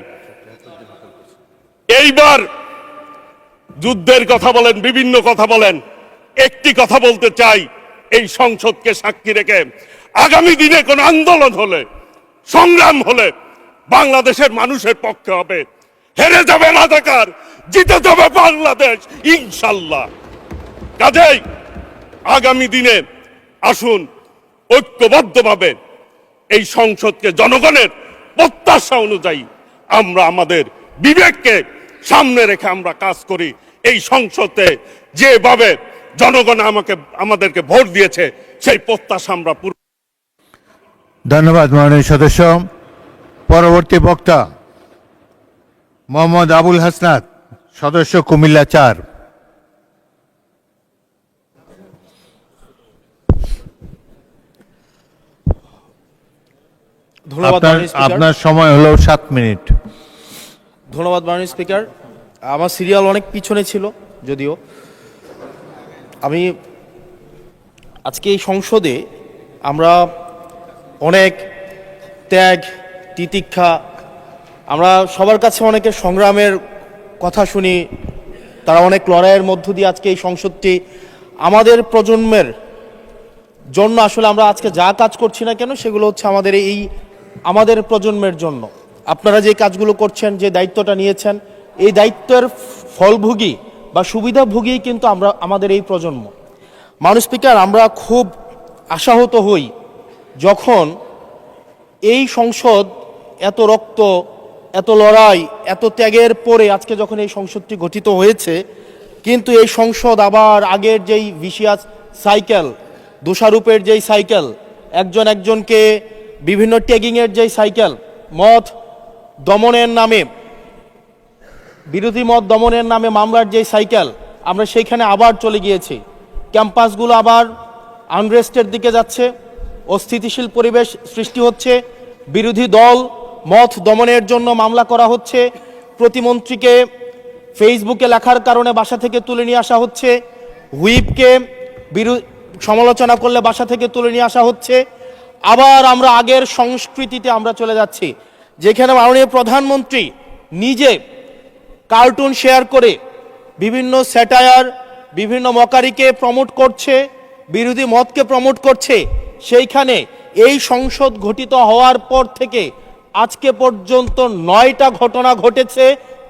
এইবার যুদ্ধের কথা বলেন, বিভিন্ন কথা বলেন, একটি কথা বলতে চাই, এই সংসদকে সাক্ষী রেখে আগামী দিনে কোন আন্দোলন হলে, সংগ্রাম হলে বাংলাদেশের মানুষের পক্ষে হবে। হেরে যাবে রাজাকার, জিতে যাবে বাংলাদেশ ইনশাল্লাহ। কাজেই আগামী দিনে আসুন ঐক্যবদ্ধভাবে এই সংসদকে জনগণের প্রত্যাশা অনুযায়ী আমরা আমাদের বিবেককে সামনে রেখে আমরা কাজ করি। এই সংসদে যেভাবে জনগণ আমাদেরকে ভোট দিয়েছে সেই প্রত্যাশা আমরা পূরণ। ধন্যবাদ মাননীয় সদস্য। পরবর্তী বক্তা মোহাম্মদ আবুল হাসনাত, সদস্য কুমিল্লা 4। ধন্যবাদ আপনার সময় হলো 7 মিনিট। ধন্যবাদ মাননীয় স্পিকার। আমার সিরিয়াল অনেক পিছনে ছিল, যদিও আমি আজকে এই সংসদে আমরা অনেক ত্যাগ তিতিক্ষা, আমরা সবার কাছে অনেকের সংগ্রামের কথা শুনি, তারা অনেক লড়াইয়ের মধ্য দিয়ে আজকে এই সংসদটি আমাদের প্রজন্মের জন্য, আসলে আমরা আজকে যা কাজ করছি না কেন সেগুলো হচ্ছে আমাদের প্রজন্মের জন্য। আপনারা যে কাজগুলো করছেন, যে দায়িত্বটা নিয়েছেন, এই দায়িত্বের ফলভোগী বা সুবিধাভোগী কিন্তু আমাদের এই প্রজন্ম। মাননীয় স্পিকার, আমরা খুব আশাহত হই যখন এই সংসদ এত রক্ত, এত লড়াই, এত ত্যাগের পরে আজকে যখন এই সংসদটি গঠিত হয়েছে, কিন্তু এই সংসদ আবার আগের যেই ভিশিয়াস সাইকেল, দোষারোপের যেই সাইকেল, একজনকে বিভিন্ন ট্যাগিংয়ের যেই সাইকেল, মত দমনের নামে, বিরোধী মত দমনের নামে মামলার যেই সাইকেল, আমরা সেইখানে আবার চলে গিয়েছি। ক্যাম্পাসগুলো আবার আনরেস্টের দিকে যাচ্ছে, অস্থিতিশীল পরিবেশ সৃষ্টি হচ্ছে, বিরোধী দল মত দমনের জন্য মামলা করা হচ্ছে, প্রতিমন্ত্রীকে ফেসবুকে লেখার কারণে বাসা থেকে তুলে নিয়ে আসা হচ্ছে, হুইপকে সমালোচনা করলে বাসা থেকে তুলে নিয়ে আসা হচ্ছে। আবার আমরা আগের সংস্কৃতিতে আমরা চলে যাচ্ছি, যেখানে মাননীয় প্রধানমন্ত্রী নিজে কার্টুন শেয়ার করে বিভিন্ন স্যাটায়ার, বিভিন্ন মকারিকে প্রমোট করছে, বিরোধী মতকে প্রমোট করছে। সেইখানে এই সংসদ গঠিত হওয়ার পর থেকে আজকে পর্যন্ত 9টা ঘটনা ঘটেছে,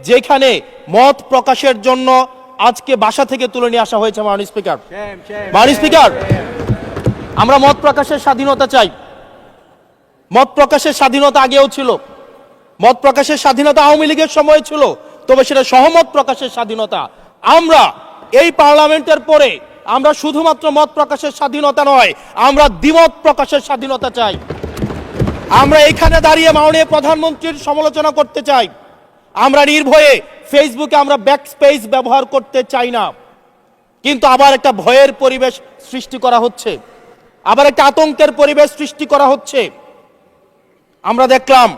যেখানে মত প্রকাশের জন্য আজকে বাসা থেকে তুলে নিয়ে আসা হয়েছে। মাননীয় স্পিকার, আমরা মত প্রকাশের স্বাধীনতা চাই। মত প্রকাশের স্বাধীনতা আগেও ছিল, মত প্রকাশের স্বাধীনতা আওয়ামী লীগের সময় ছিল, তবে সেটা সহমত প্রকাশের স্বাধীনতা। আমরা এই পার্লামেন্টের পরে আমরা শুধুমাত্র মত প্রকাশের স্বাধীনতা নয়, আমরা দ্বিমত প্রকাশের স্বাধীনতা চাই। আমরা এখানে দাঁড়িয়ে মাননীয় প্রধানমন্ত্রীর সমালোচনা করতে চাই, আমরা নির্ভয়ে ফেসবুকে আমরা ব্যাকস্পেস ব্যবহার করতে চাই না। কিন্তু আবার একটা ভয়ের পরিবেশ সৃষ্টি করা হচ্ছে, আবার একটা আতঙ্কের পরিবেশ সৃষ্টি করা হচ্ছে। আমরা দেখলাম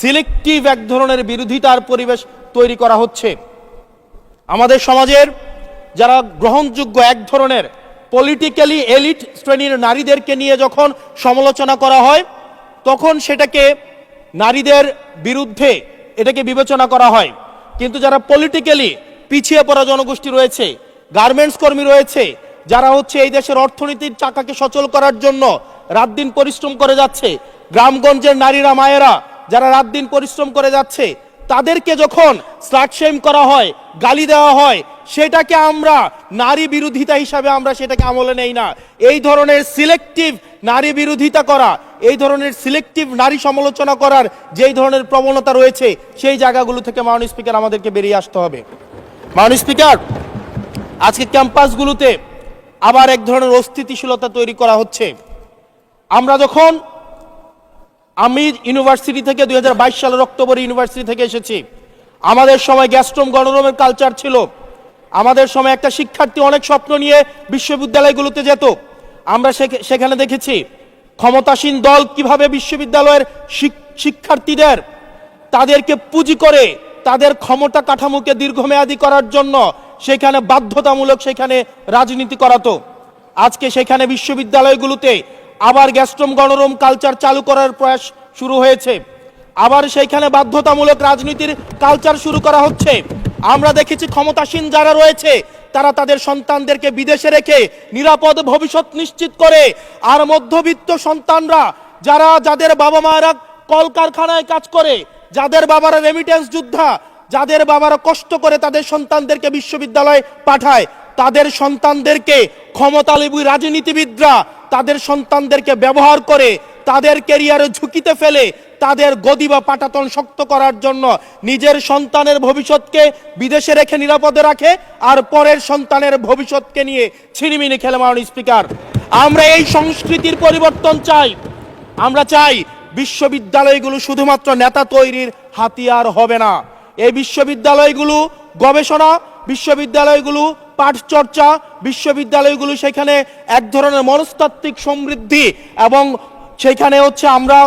সিলেক্টিভ এক ধরনের বিরোধিতার পরিবেশ তৈরি করা হচ্ছে। আমাদের সমাজের যারা গ্রহণযোগ্য এক ধরনের পলিটিক্যালি এলিট শ্রেণীর নারীদেরকে নিয়ে যখন সমালোচনা করা হয়, তখন সেটাকে নারীদের বিরুদ্ধে এটাকে বিবেচনা করা হয়। কিন্তু যারা পলিটিক্যালি পিছিয়ে পড়া জনগোষ্ঠী রয়েছে, গার্মেন্টস কর্মী রয়েছে, যারা হচ্ছে এই দেশের অর্থনীতির চাকাকে সচল করার জন্য রাত দিন পরিশ্রম করে যাচ্ছে, গ্রামগঞ্জের নারীরা মায়েরা যারা রাত দিন পরিশ্রম করে যাচ্ছে, তাদেরকে যখন স্লাট শেম করা হয়, গালি দেওয়া হয়, সেটাকে আমরা নারী বিরোধিতা হিসাবে আমরা সেটাকে আমলে নেই না। এই ধরনের সিলেক্টিভ নারী বিরোধিতা করা, এই ধরনের সিলেক্টিভ নারী সমালোচনা করার যেই ধরনের প্রবণতা রয়েছে, সেই জায়গাগুলো থেকে মাননীয় স্পিকার আমাদেরকে বেরিয়ে আসতে হবে। মাননীয় স্পিকার, আজকে ক্যাম্পাসগুলোতে আবার এক ধরনের অস্থিতিশীলতা তৈরি করা হচ্ছে। আমি ইউনিভার্সিটি থেকে 2022 সালের অক্টোবরে ইউনিভার্সিটি থেকে এসেছি। আমাদের সময় গ্যাস্ট্রোম গণরমের কালচার ছিল। আমাদের সময় একটা শিক্ষার্থী অনেক স্বপ্ন নিয়ে বিশ্ববিদ্যালয়গুলোতে যেত। আমরা সেখানে দেখেছি ক্ষমতাসীন দল কিভাবে বিশ্ববিদ্যালয়ের শিক্ষার্থীদের তাদেরকে পুঁজি করে তাদের ক্ষমতা কাঠামোকে দীর্ঘমেয়াদী করার জন্য সেখানে বাধ্যতামূলক সেখানে রাজনীতি করাতো। আজকে সেখানে বিশ্ববিদ্যালয়গুলোতে আবার গ্যাস্ট্রোম গণরম কালচার চালু করার প্রয়াস শুরু হয়েছে, আবার সেইখানে বাধ্যতামূলক রাজনীতির কালচার শুরু করা হচ্ছে। আমরা দেখেছি ক্ষমতাসীন যারা রয়েছে তারা তাদের সন্তানদেরকে বিদেশে রেখে নিরাপদ ভবিষ্যৎ নিশ্চিত করে, আর মধ্যবিত্ত সন্তানরা যাদের বাবা মায়েরা কলকারখানায় কাজ করে, যাদের বাবারা রেমিটেন্স যোদ্ধা, যাদের বাবারা কষ্ট করে তাদের সন্তানদেরকে বিশ্ববিদ্যালয়ে পাঠায়, তাদের সন্তানদেরকে ক্ষমতালোভী রাজনীতিবিদরা তাদের সন্তানদেরকে ব্যবহার করে তাদের ক্যারিয়ারে ঝুঁকিতে ফেলে তাদের গদি বা পাটাতন শক্ত করার জন্য নিজের সন্তানের ভবিষ্যৎকে বিদেশে রেখে নিরাপদে রাখে, আর পরের সন্তানের ভবিষ্যৎকে নিয়ে ছিনিমিনি খেলে। মাননীয় স্পিকার, আমরা এই সংস্কৃতির পরিবর্তন চাই। আমরা চাই বিশ্ববিদ্যালয়গুলো শুধুমাত্র নেতা তৈরির হাতিয়ার হবে না। এই বিশ্ববিদ্যালয়গুলো গবেষণা, বিশ্ববিদ্যালয়গুলো পাঠচর্চা, বিশ্ববিদ্যালয়গুলো সেখানে এক ধরনের মনস্তাত্ত্বিক সমৃদ্ধি, এবং সেখানে হচ্ছে আমরা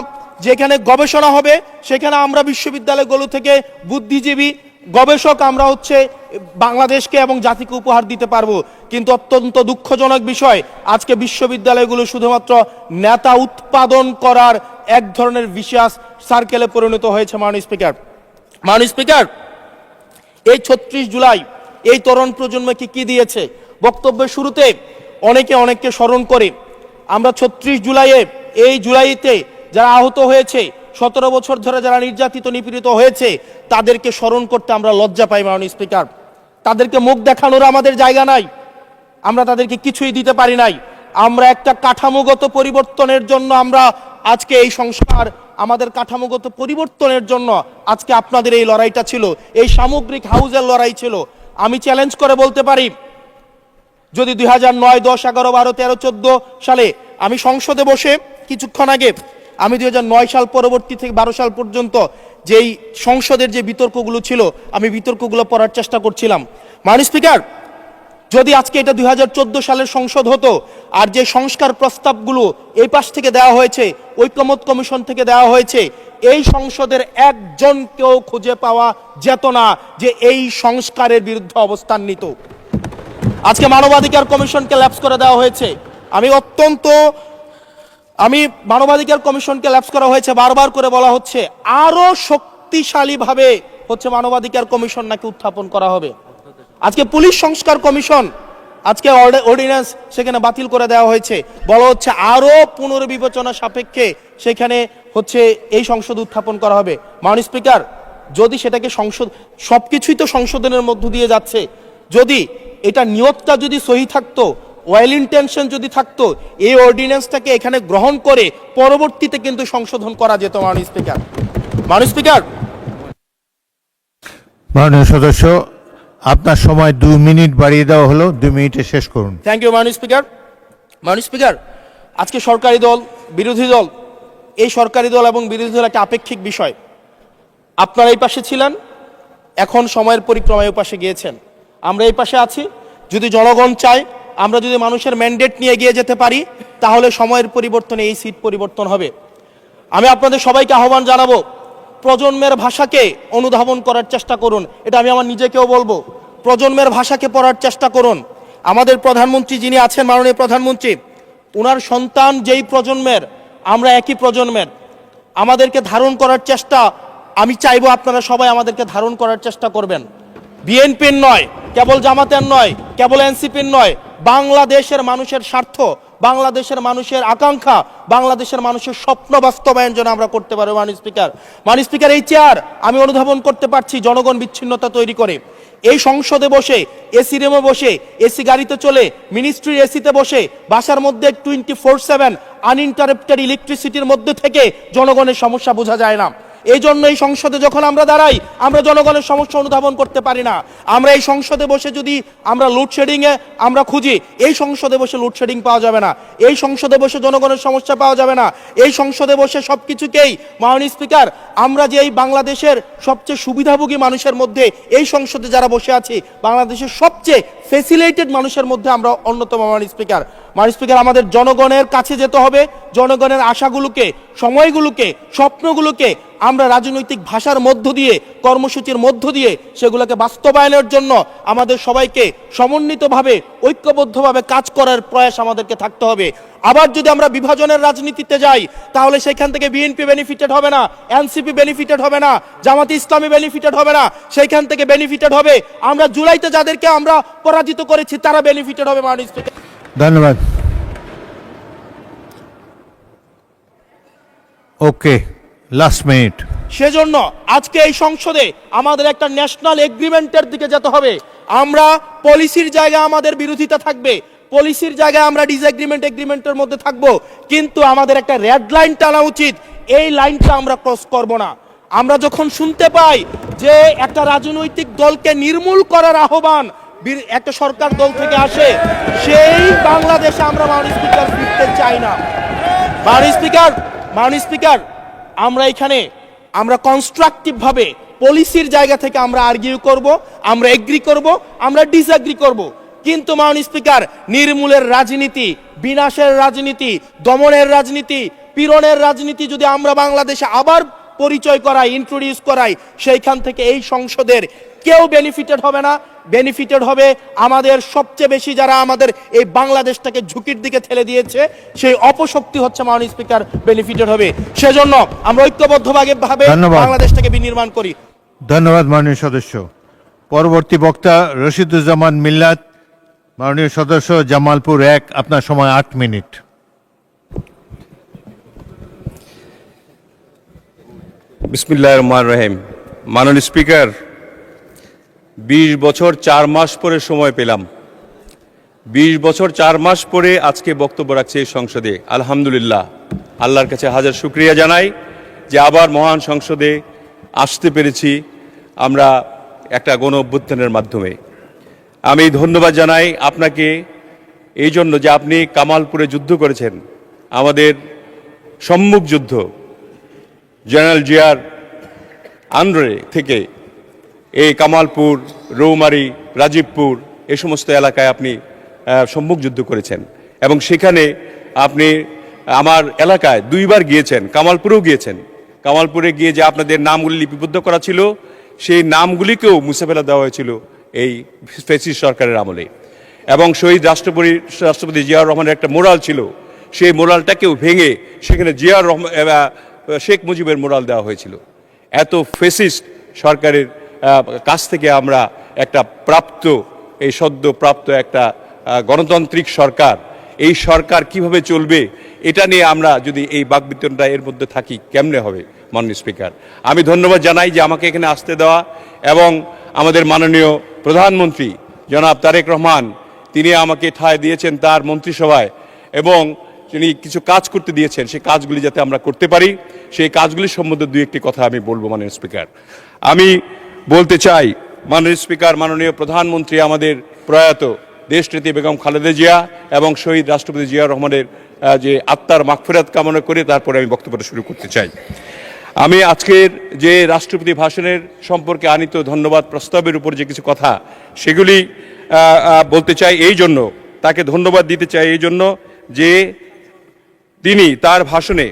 যেখানে গবেষণা হবে সেখানে আমরা বিশ্ববিদ্যালয়গুলো থেকে বুদ্ধিজীবী গবেষক আমরা হচ্ছে বাংলাদেশকে এবং জাতিকে উপহার দিতে পারবো। কিন্তু অত্যন্ত দুঃখজনক বিষয়, আজকে বিশ্ববিদ্যালয়গুলো শুধুমাত্র নেতা উৎপাদন করার এক ধরনের বিশেষ সার্কেলে পরিণত হয়েছে। মাননীয় স্পিকার, এই ৩৬ জুলাই এই তরুণ প্রজন্মকে কি দিয়েছে? বক্তব্যের শুরুতে অনেককে স্মরণ করে আমরা ৩৬ জুলাইয়ে, এই জুলাইতে যারা আহত হয়েছে, ১৭ বছর ধরে যারা নির্যাতিত নিপীড়িত হয়েছে, তাদেরকে স্মরণ করতে আমরা লজ্জা পাই। মাননীয় স্পিকার, তাদেরকে মুখ দেখানোর আমাদের জায়গা নাই, আমরা তাদেরকে কিছুই দিতে পারি নাই। আমরা একটা কাঠামোগত পরিবর্তনের জন্য আমরা আজকে এই সংস্কার, আমাদের কাঠামোগত পরিবর্তনের জন্য আজকে আপনাদের এই লড়াইটা ছিল, এই সামগ্রিক হাউজের লড়াই ছিল। আমি চ্যালেঞ্জ করে বলতে পারি, যদি 2009, 10, 11, 12, 13, 14 সালে আমি সংসদে বসে কিছুক্ষণ আগে আমি 2009 সাল পরবর্তী থেকে 12 সাল পর্যন্ত যেই সংসদের যে বিতর্কগুলো ছিল আমি বিতর্কগুলো পড়ার চেষ্টা করছিলাম। মাননীয় স্পিকার, যদি আজকে এটা 2014 সালের সংসদ হতো, আর যে সংস্কার প্রস্তাবগুলো এই পাশ থেকে দেওয়া হয়েছে, ঐকমত্য কমিশন থেকে দেওয়া হয়েছে, এই সংসদের একজনকেও খুঁজে পাওয়া যেত না যে এই সংস্কারের বিরুদ্ধে অবস্থান নিত। আজকে মানবাধিকার কমিশনকে ল্যাপস করে দেওয়া হয়েছে। মানবাধিকার কমিশনকে ল্যাপস করা হয়েছে, বারবার করে বলা হচ্ছে আরো শক্তিশালীভাবে হচ্ছে মানবাধিকার কমিশন নাকি উত্থাপন করা হবে। আজকে পুলিশ সংস্কার কমিশন, আজকে অর্ডিন্যান্স সেখানে বাতিল করে দেওয়া হয়েছে, বলা হচ্ছে আরো পুনর্বিবেচনা সাপেক্ষে সেখানে হচ্ছে এই সংসদ উত্থাপন করা হবে। মাননীয় স্পিকার, যদি সেটাকে সবকিছুই তো সংশোধনের মধ্য দিয়ে যাচ্ছে, যদি এটা নিয়তটা যদি সহি থাকতো, ওয়েল ইন্টেনশন যদি থাকতো, এই অর্ডিন্যান্সটাকে এখানে গ্রহণ করে পরবর্তীতে কিন্তু সংশোধন করা যেত। মাননীয় স্পিকার, মাননীয় সদস্য, আপনার সময় 2 মিনিট বাড়িয়ে দেওয়া হলো, 2 মিনিটে শেষ করুন। Thank you. মাননীয় স্পিকার, আজকে সরকারি দল, বিরোধী দল, এই সরকারি দল এবং বিরোধী দল একটা আপেক্ষিক বিষয়। আপনারা এই পাশে ছিলেন, এখন সময়ের পরিক্রমায় পাশে গিয়েছেন, আমরা এই পাশে আছি। যদি জনগণ চায়, আমরা যদি মানুষের ম্যান্ডেট নিয়ে এগিয়ে যেতে পারি, তাহলে সময়ের পরিবর্তনে এই সিট পরিবর্তন হবে। আমি আপনাদের সবাইকে আহ্বান জানাবো, প্রজন্মের ভাষাকে অনুধাবন করার চেষ্টা করুন। এটা আমি আমার নিজেকেও বলবো, প্রজন্মের ভাষাকে পড়ার চেষ্টা করুন। আমাদের প্রধানমন্ত্রী যিনি আছেন, মাননীয় প্রধানমন্ত্রী, ওনার সন্তান যেই প্রজন্মের, আমরা একই প্রজন্মের, আমাদেরকে ধারণ করার চেষ্টা, আমি চাইবো আপনারা সবাই আমাদেরকে ধারণ করার চেষ্টা করবেন। বিএনপির নয়, কেবল জামাতের নয়, কেবল এনসিপির নয়, বাংলাদেশের মানুষের স্বার্থ, বাংলাদেশের মানুষের আকাঙ্ক্ষা, বাংলাদেশের মানুষের স্বপ্ন বাস্তবায়ন যেন আমরা করতে পারি। মাননীয় স্পিকার, এই চেয়ার আমি অনুধাবন করতে পারছি জনগণ বিচ্ছিন্নতা তৈরি করে। এই সংসদে বসে, এসি রুমে বসে, এসি গাড়িতে চলে, মিনিস্ট্রির এসিতে বসে, বাসার মধ্যে 24/7 আনইন্টারাপ্টেড ইলেকট্রিসিটির মধ্যে থেকে জনগণের সমস্যা বোঝা যায় না। এই জন্য এই সংসদে যখন আমরা দাঁড়াই, আমরা জনগণের সমস্যা অনুধাবন করতে পারি না। আমরা এই সংসদে বসে যদি আমরা লোডশেডিংয়ে আমরা খুঁজি, এই সংসদে বসে লোডশেডিং পাওয়া যাবে না, এই সংসদে বসে জনগণের সমস্যা পাওয়া যাবে না, এই সংসদে বসে সব কিছুকেই। মাননীয় স্পিকার, আমরা যে এই বাংলাদেশের সবচেয়ে সুবিধাভোগী মানুষের মধ্যে এই সংসদে যারা বসে আছি, বাংলাদেশের সবচেয়ে ফেসিলিটেড মানুষের মধ্যে আমরা অন্যতম। মাননীয় স্পিকার, আমাদের জনগণের কাছে যেতে হবে, জনগণের আশাগুলোকে, সময়গুলোকে, স্বপ্নগুলোকে আমরা রাজনৈতিক ভাষার মধ্য দিয়ে, কর্মসূচির মধ্য দিয়ে সেগুলোকে বাস্তবায়নের জন্য আমাদের সবাইকে সমন্বিতভাবে, ঐক্যবদ্ধভাবে কাজ করার প্রয়াস আমাদেরকে থাকতে হবে। আবার যদি আমরা বিভাজনের রাজনীতিতে যাই, তাহলে সেখান থেকে বিএনপি বেনিফিটেড হবে না, এনসিপি বেনিফিটেড হবে না, জামাতে ইসলামী বেনিফিটেড হবে না, সেইখান থেকে বেনিফিটেড হবে আমরা জুলাইতে যাদেরকে আমরা পরাজিত করেছি তারা বেনিফিটেড হবে। মাননীয় স্পিকার, ধন্যবাদ। ওকে, লাস্ট মিনিট। সেজন্য আজকে এই সংসদে আমাদের একটা ন্যাশনাল এগ্রিমেন্টের দিকে যেতে হবে। আমরা পলিসির জায়গায় আমাদের বিরোধিতা থাকবে, পলিসির জায়গায় আমরা এগ্রিমেন্টের মধ্যে থাকবো, কিন্তু আমাদের একটা রেড লাইন টানা উচিত। এই লাইনটা আমরা ক্রস করব না। আমরা যখন শুনতে পাই যে একটা রাজনৈতিক দলকে নির্মূল করার আহ্বান একটা সরকার দল থেকে আসে, সেই বাংলাদেশে আমরা মাননীয় স্পিকার ফিরতে চাই না। মাননীয় স্পিকার, আমরা এখানে আমরা কনস্ট্রাকটিভ ভাবে পলিসির জায়গা থেকে আমরা আর্গিউ করব, আমরা এগ্রি করব, আমরা ডিসএগ্রি করব, কিন্তু মাননীয় স্পিকার নির্মূলের রাজনীতি, বিনাশের রাজনীতি, দমনের রাজনীতি, পীড়নের রাজনীতি যদি আমরা বাংলাদেশে আবার পরিচয় করাই, ইন্ট্রোডিউস করাই, সেইখান থেকে এই সংসদের কেউ বেনিফিটেড হবে না। বেনিফিটেড হবে আমাদের সবচেয়ে বেশি যারা আমাদের এই বাংলাদেশটাকে ঝুঁকির দিকে ঠেলে দিয়েছে, সেই অপশক্তি হচ্ছে মাননীয় স্পিকার বেনিফিটেড হবে। সেজন্য আমরা ঐক্যবদ্ধভাবে বাংলাদেশটাকে বিনির্মাণ করি। ধন্যবাদ মাননীয় সদস্য। পরবর্তী বক্তা রশিদুজ্জামান মিল্লাত, মাননীয় সদস্য জামালপুর 1, আপনার সময় 8 মিনিট। বিসমিল্লাহির রহমানির রহিম। মাননীয় স্পিকার, 20 বছর 4 মাস পরে সময় পেলাম, 20 বছর 4 মাস পরে আজকে বক্তব্য রাখছি এই সংসদে। আলহামদুলিল্লাহ, আল্লাহর কাছে হাজার শুকরিয়া জানাই যে আবার মহান সংসদে আসতে পেরেছি আমরা একটা গণ অভ্যুত্থানের মাধ্যমে। আমি ধন্যবাদ জানাই আপনাকে এই জন্য যে আপনি কামালপুরে যুদ্ধ করেছেন, আমাদের সম্মুখ যুদ্ধ, জেনারেল জিয়ার আন্ডারে থেকে এই কামালপুর, রৌমারী, রাজীবপুর এই সমস্ত এলাকায় আপনি সম্মুখ যুদ্ধ করেছেন এবং সেখানে আপনি আমার এলাকায় 2 বার গিয়েছেন, কামালপুরেও গিয়েছেন। কামালপুরে গিয়ে যে আপনাদের নামগুলি লিপিবদ্ধ করা ছিল, সেই নামগুলিকেও মুছে ফেলে দেওয়া হয়েছিল এই ফ্যাসিস্ট সরকারের আমলে। এবং শহীদ রাষ্ট্রপতি জিয়াউর রহমানের একটা মোরাল ছিল, সেই মোরালটাকেও ভেঙে সেখানে জিয়াউর রহমান, শেখ মুজিবের মোরাল দেওয়া হয়েছিল। এত ফ্যাসিস্ট সরকারের কাছ থেকে আমরা একটা এই সদ্য প্রাপ্ত একটা গণতান্ত্রিক সরকার, এই সরকার কিভাবে চলবে এটা নিয়ে আমরা যদি এই বাকবিতণ্ডা এর মধ্যে থাকি কেমনে হবে। মাননীয় স্পিকার, আমি ধন্যবাদ জানাই যে আমাকে এখানে আসতে দেওয়া এবং আমাদের মাননীয় প্রধানমন্ত্রী জনাব তারেক রহমান, তিনি আমাকে ঠাঁই দিয়েছেন তার মন্ত্রিসভায় এবং তিনি কিছু কাজ করতে দিয়েছেন, সেই কাজগুলি যাতে আমরা করতে পারি, সেই কাজগুলি সম্বন্ধে 2-1টি কথা আমি বলবো। মাননীয় স্পিকার, আমি বলতে চাই মাননীয় স্পিকার, মাননীয় প্রধানমন্ত্রী আমাদের প্রয়াত দেশনেত্রী বেগম খালেদা জিয়া এবং শহীদ রাষ্ট্রপতি জিয়াউর রহমানের যে আত্মার মাগফিরাত কামনা করে তারপরে আমি বক্তব্যটা শুরু করতে চাই। আমি আজকের যে রাষ্ট্রপতি ভাষণের সম্পর্কে আনিত ধন্যবাদ প্রস্তাবের উপর যে কিছু কথা, সেগুলি বলতে চাই এই জন্য, তাকে ধন্যবাদ দিতে চাই এই জন্য যে তিনি তার ভাষণে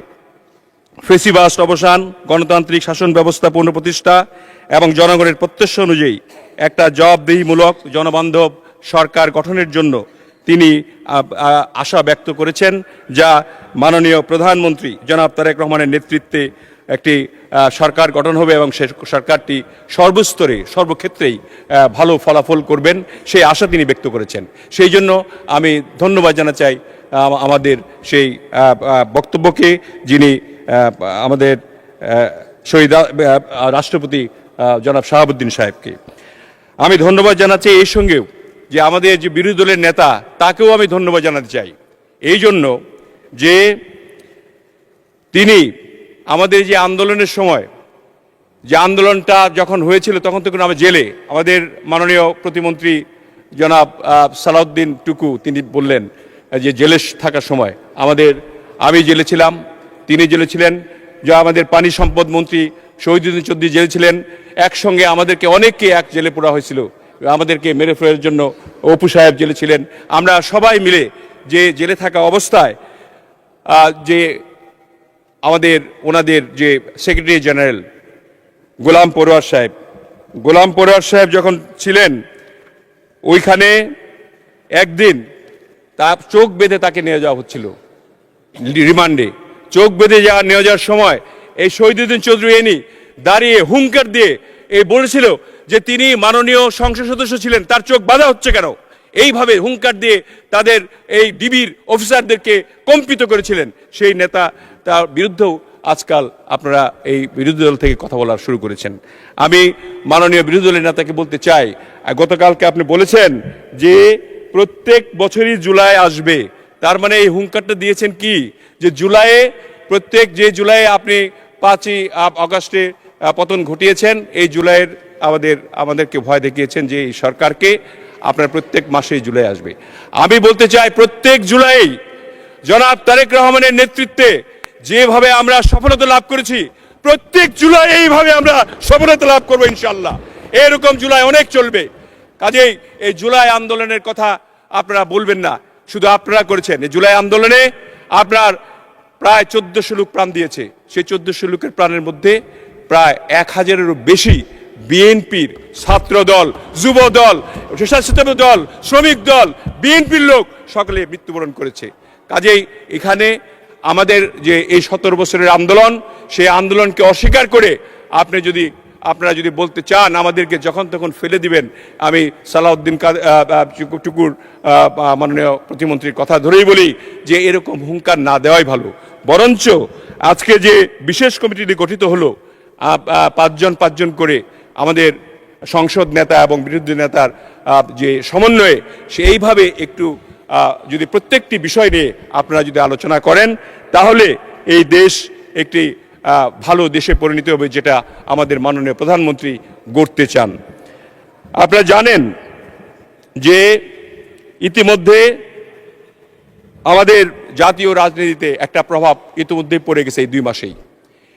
ফেসিবাদ অবসান, গণতান্ত্রিক শাসন ব্যবস্থা পুনঃপ্রতিষ্ঠা এবং জনগণের প্রত্যাশা অনুযায়ী একটা জবাবদিহিমূলক জনবান্ধব সরকার গঠনের জন্য তিনি আশা ব্যক্ত করেছেন, যা মাননীয় প্রধানমন্ত্রী জনাব তারেক রহমানের নেতৃত্বে একটি সরকার গঠন হবে এবং সে সরকারটি সর্বস্তরে সর্বক্ষেত্রেই ভালো ফলাফল করবেন, সেই আশা তিনি ব্যক্ত করেছেন। সেই জন্য আমি ধন্যবাদ জানাতে চাই আমাদের সেই বক্তব্যকে, যিনি আমাদের শহীদ রাষ্ট্রপতি জনাব শাহাবুদ্দিন সাহেবকে আমি ধন্যবাদ জানাচ্ছি। এই সঙ্গেও যে আমাদের যে বিরোধী দলের নেতা, তাকেও আমি ধন্যবাদ জানাতে চাই এই জন্য যে তিনি আমাদের যে আন্দোলনের সময়, যে আন্দোলনটা যখন হয়েছিল তখন তো আমরা জেলে, আমাদের মাননীয় প্রতিমন্ত্রী জনাব সালাউদ্দিন টুকু তিনি বললেন যে জেলে থাকার সময় আমি জেলে ছিলাম, তিনি জেলে ছিলেন, যা আমাদের পানি সম্পদ মন্ত্রী শহীদুদ্দিন চৌধুরী জেলে ছিলেন, একসঙ্গে আমাদেরকে অনেককে এক জেলে পোড়া হয়েছিল। আমাদেরকে মেরে ফেলার জন্য অপু সাহেব জেলে ছিলেন। আমরা সবাই মিলে যে জেলে থাকা অবস্থায় যে ওনাদের যে সেক্রেটারি জেনারেল গোলাম পরোয়ার সাহেব যখন ছিলেন ওইখানে একদিন তার চোখ বেঁধে তাকে নিয়ে যাওয়া হচ্ছিল রিমান্ডে। চোখ বেঁধে নিয়ে যাওয়ার সময় এই শহীদুদ্দিন চৌধুরী এনি দাঁড়িয়ে হুঙ্কার দিয়ে বলেছিল যে তিনি মাননীয় সংসদ সদস্য ছিলেন, তার চোখ বাঁধা হচ্ছে কেন, এইভাবে হুঙ্কার দিয়ে তাদের এই ডিবির অফিসারদেরকে কম্পিত করেছিলেন। সেই নেতা তার বিরুদ্ধেও আজকাল আপনারা এই বিরোধী দল থেকে কথা বলা শুরু করেছেন। আমি মাননীয় বিরোধী দলের নেতাকে বলতে চাই, গতকালকে আপনি বলেছেন যে প্রত্যেক বছরই জুলাই আসবে, তার মানে এই হুঙ্কারটা দিয়েছেন কি যে জুলাইয়ে যে জুলাইয়ে আপনি 5ই আগস্টে পতন ঘটিয়েছেন, এই জুলাইয়ের আমাদেরকে ভয় দেখিয়েছেন যে এই সরকারকে আপনার প্রত্যেক মাসেই জুলাই আসবে। আমি বলতে চাই প্রত্যেক জুলাই জনাব তারেক রহমানের নেতৃত্বে যেভাবে আমরা সফলতা লাভ করেছি, প্রত্যেক জুলাই এইভাবে আমরা সফলতা লাভ করবো ইনশাল্লাহ। এরকম জুলাই অনেক চলবে। কাজেই এই জুলাই আন্দোলনের কথা আপনারা বলবেন না, শুধু আপনারা করেছেন। এই জুলাই আন্দোলনে আপনার প্রায় 1400 লোক প্রাণ দিয়েছে। সেই 1400 লোকের প্রাণের মধ্যে প্রায় 1000-এরও বেশি বিএনপির ছাত্র দল, যুব দল, স্বেচ্ছাসেবক দল, শ্রমিক দল, বিএনপির লোক সকলে মৃত্যুবরণ করেছে। কাজেই এখানে আমাদের যে এই 17 বছরের আন্দোলন, সেই আন্দোলনকে অস্বীকার করে আপনারা যদি বলতে চান আমাদেরকে যখন তখন ফেলে দিবেন, আমি সালাউদ্দিন টুকুর মাননীয় প্রতিমন্ত্রীর কথা ধরেই বলি যে এরকম হুঙ্কার না দেওয়াই ভালো। বরঞ্চ আজকে যে বিশেষ কমিটিটি গঠিত হলো 5 জন করে আমাদের সংসদ নেতা এবং বিরোধী নেতার যে সমন্বয়ে, সেইভাবে একটু যদি প্রত্যেকটি বিষয় নিয়ে আপনারা যদি আলোচনা করেন, তাহলে এই দেশ একটি ভালো দেশে পরিণত হবে, যেটা আমাদের মাননীয় প্রধানমন্ত্রী গড়তে চান। আপনারা জানেন যে ইতিমধ্যে আমাদের জাতীয় রাজনীতিতে একটা প্রভাব ইতিমধ্যেই পড়ে গেছে এই 2 মাসেই।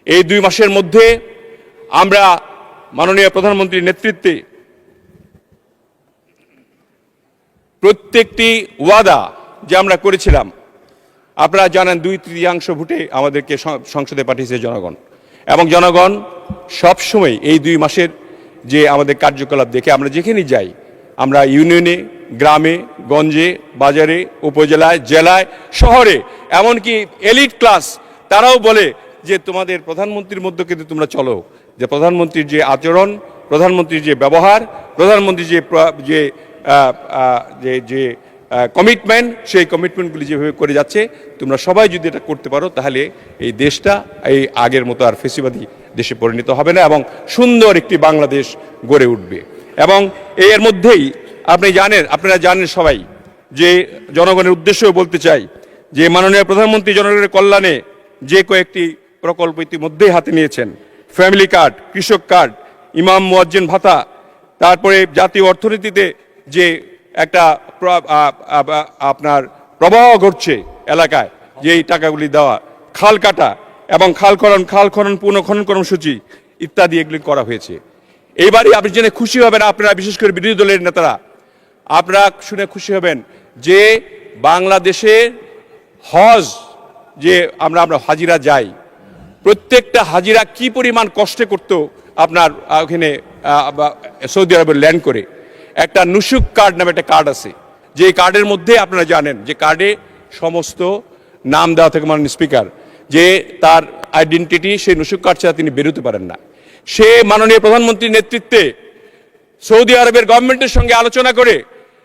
এই 2 মাসের মধ্যে আমরা মাননীয় প্রধানমন্ত্রীর নেতৃত্বে প্রত্যেকটি ওয়াদা যে আমরা করেছিলাম, আপনারা জানেন 2/3 ভোটে আমাদেরকে সংসদে পাঠিয়েছে জনগণ, এবং জনগণ সবসময় এই 2 মাসের যে আমাদের কার্যকলাপ দেখে আমরা যেখানেই যাই, আমরা ইউনিয়নে, গ্রামে, গঞ্জে, বাজারে, উপজেলায়, জেলায়, শহরে, এমনকি এলিট ক্লাস তারাও বলে যে তোমাদের প্রধানমন্ত্রীর মধ্যে কিন্তু তোমরা চলো, যে প্রধানমন্ত্রীর যে আচরণ, প্রধানমন্ত্রীর যে ব্যবহার, প্রধানমন্ত্রী যে কমিটমেন্ট, সেই কমিটমেন্টগুলি যেভাবে করে যাচ্ছে, তোমরা সবাই যদি এটা করতে পারো, তাহলে এই দেশটা এই আগের মতো আর ফেসিবাদী দেশে পরিণত হবে না, এবং সুন্দর একটি বাংলাদেশ গড়ে উঠবে। এবং এর মধ্যেই আপনারা জানেন সবাই যে জনগণের উদ্দেশ্যেও বলতে চাই যে মাননীয় প্রধানমন্ত্রী জনগণের কল্যাণে যে কয়েকটি প্রকল্প ইতিমধ্যেই হাতে নিয়েছেন, ফ্যামিলি কার্ড, কৃষক কার্ড, ইমাম মুয়াজ্জিন ভাতা, তারপরে জাতীয় অর্থনীতিতে যে একটা আপনার প্রবাহ ঘটছে এলাকায়, যে এই টাকাগুলি দেওয়া, খাল কাটা এবং খাল খনন পুনঃখনন কর্মসূচি ইত্যাদি এগুলি করা হয়েছে। এইবারই আপনি জেনে খুশি হবেন, আপনারা বিশেষ করে বিরোধী দলের নেতারা, আপনারা শুনে খুশি হবেন যে বাংলাদেশের হজ যে আমরা হাজিরা যাই, প্রত্যেকটা হাজিরা কি পরিমাণ কষ্টে করতো আপনার ওখানে সৌদি আরবে ল্যান্ড করে। একটা নুসুক কার্ড নামে একটা কার্ড আছে, যে কার্ডের মধ্যে আপনারা জানেন যে কার্ডে সমস্ত নাম দেওয়া থাকে মাননীয় স্পিকার, যে তার আইডেন্টিটি সেই নুসুক কার্ড ছাড়া তিনি বেরোতে পারেন না। সে মাননীয় প্রধানমন্ত্রীর নেতৃত্বে সৌদি আরবের গভর্নমেন্টের সঙ্গে আলোচনা করে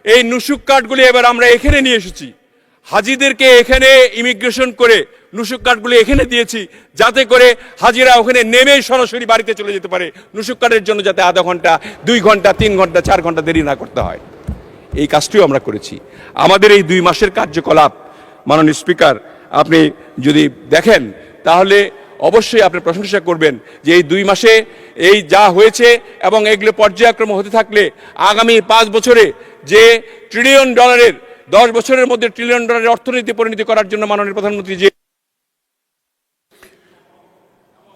এই নুসুক কার্ডগুলি এবার আমরা এখানে নিয়ে এসেছি। হাজিদেরকে এখানে ইমিগ্রেশন করে নুসুক কার্ডগুলি এখানে দিয়েছি, যাতে করে হাজিরা ওখানে নেমেই সরাসরি বাড়িতে চলে যেতে পারে, নুসুক কার্ডের জন্য যাতে আধা ঘন্টা, 2 ঘন্টা, 3 ঘন্টা, 4 ঘন্টা দেরি না করতে হয়। এই কাজটিও আমরা করেছি। আমাদের এই 2 মাসের কার্যকলাপ মাননীয় স্পিকার আপনি যদি দেখেন, তাহলে অবশ্যই আপনি প্রশংসা করবেন যে এই 2 মাসে এই যা হয়েছে, এবং এগুলো পর্যায়ক্রমে হতে থাকলে আগামী 5 বছরে যে $1 ট্রিলিয়ন, 10 বছরের মধ্যে $1 ট্রিলিয়ন অর্থনীতি পরিণতি করার জন্য মাননীয় প্রধানমন্ত্রী যে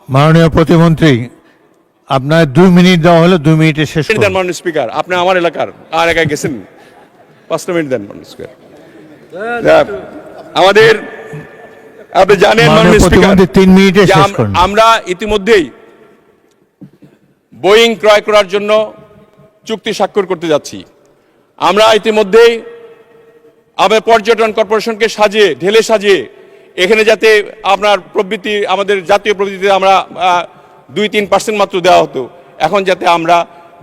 মাননীয় প্রতিমন্ত্রী, আপনার 2 মিনিট দেওয়া হলো, 2 মিনিটে শেষ দেন করুন। মাননীয় স্পিকার, আপনি আমার এলাকায় গেছেন, 5 মিনিট দেন মাননীয় স্পিকার। আমাদের আপনি জানেন মাননীয় স্পিকার, 3 মিনিটে যে শেষ করুন। আমরা ইতিমধ্যেই বোয়িং ক্রয় করার জন্য চুক্তি স্বাক্ষর করতে যাচ্ছি। আমরা ইতিমধ্যেই আমাদের পর্যটন কর্পোরেশনকে ঢেলে সাজিয়ে এখানে যাতে আপনার প্রবৃত্তি, আমাদের জাতীয় প্রবৃত্তিতে আমরা 2-3% মাত্র দেওয়া হতো, এখন যাতে আমরা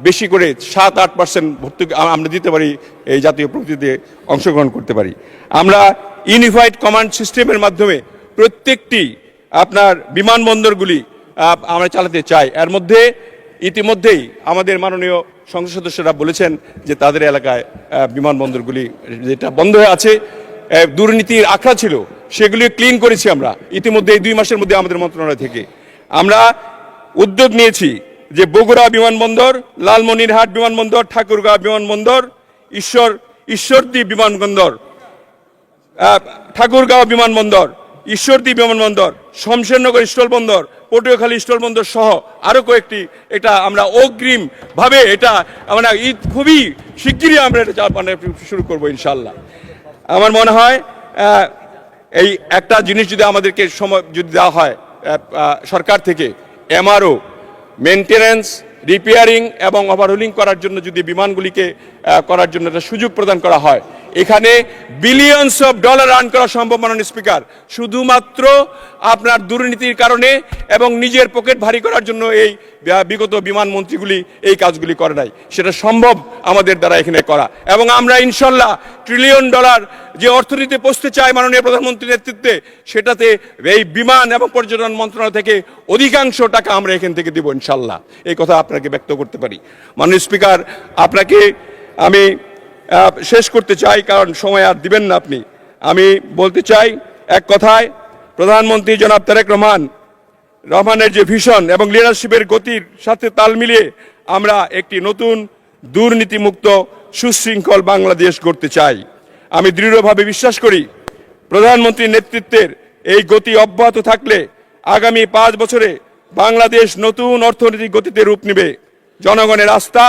বেশি করে 7-8% ভর্তুকি আমরা দিতে পারি, এই জাতীয় প্রবৃত্তিতে অংশগ্রহণ করতে পারি। আমরা ইউনিফাইড কমান্ড সিস্টেমের মাধ্যমে প্রত্যেকটি আপনার বিমানবন্দরগুলি আমরা চালাতে চাই। এর মধ্যে ইতিমধ্যেই আমাদের মাননীয় সংসদ সদস্যরা বলেছেন যে তাদের এলাকায় বিমানবন্দরগুলি যেটা বন্ধ হয়ে আছে, দুর্নীতির আখড়া ছিল, সেগুলি ক্লিন করেছি আমরা ইতিমধ্যে। এই 2 মাসের মধ্যে আমাদের মন্ত্রণালয় থেকে আমরা উদ্যোগ নিয়েছি যে বগুড়া বিমানবন্দর, লালমনিরহাট বিমানবন্দর, ঠাকুরগাঁও বিমানবন্দর, ঈশ্বরদী বিমানবন্দর, ঠাকুরগাঁও বিমানবন্দর, ঈশ্বরদী বিমানবন্দর, শমশেরনগর স্থলবন্দর, পটুয়াখালী স্থলবন্দর সহ আরও কয়েকটি, এটা আমরা অগ্রিমভাবে এটা আমরা খুবই শিগগিরই আমরা এটা মানে শুরু করবো ইনশাল্লাহ। আমার মনে হয় এই একটা জিনিস যদি আমাদেরকে সময় যদি দেওয়া হয় সরকার থেকে, এমআরও, মেনটেন্যান্স, রিপেয়ারিং এবং ওভারহোলিং করার জন্য যদি বিমানগুলিকে করার জন্য একটা সুযোগ প্রদান করা হয়, এখানে বিলিয়নস অফ ডলার আর্ন করা সম্ভব মাননীয় স্পিকার। শুধুমাত্র আপনার দুর্নীতির কারণে এবং নিজের পকেট ভারী করার জন্য এই বিগত বিমান মন্ত্রীগুলি এই কাজগুলি করে নাই, সেটা সম্ভব আমাদের দ্বারা এখানে করা। এবং আমরা ইনশাল্লাহ $1 ট্রিলিয়ন যে অর্থনীতি পৌঁছতে চাই মাননীয় প্রধানমন্ত্রীর নেতৃত্বে, সেটাতে এই বিমান এবং পর্যটন মন্ত্রণালয় থেকে অধিকাংশ টাকা আমরা এখান থেকে দেব ইনশাল্লাহ। এই কথা আপনাকে ব্যক্ত করতে পারি। মাননীয় স্পিকার, আপনাকে আমি শেষ করতে চাই, কারণ সময় আর দিবেন না আপনি। আমি বলতে চাই এক কথায়, প্রধানমন্ত্রী জনাব তারেক রহমানের যে ভিশন এবং লিডারশিপের গতির সাথে তাল মিলিয়ে আমরা একটি নতুন দুর্নীতিমুক্ত সুশৃঙ্খল বাংলাদেশ গড়তে চাই। আমি দৃঢ়ভাবে বিশ্বাস করি প্রধানমন্ত্রীর নেতৃত্বের এই গতি অব্যাহত থাকলে আগামী 5 বছরে বাংলাদেশ নতুন অর্থনৈতিক গতিতে রূপ নেবে। জনগণের আস্থা,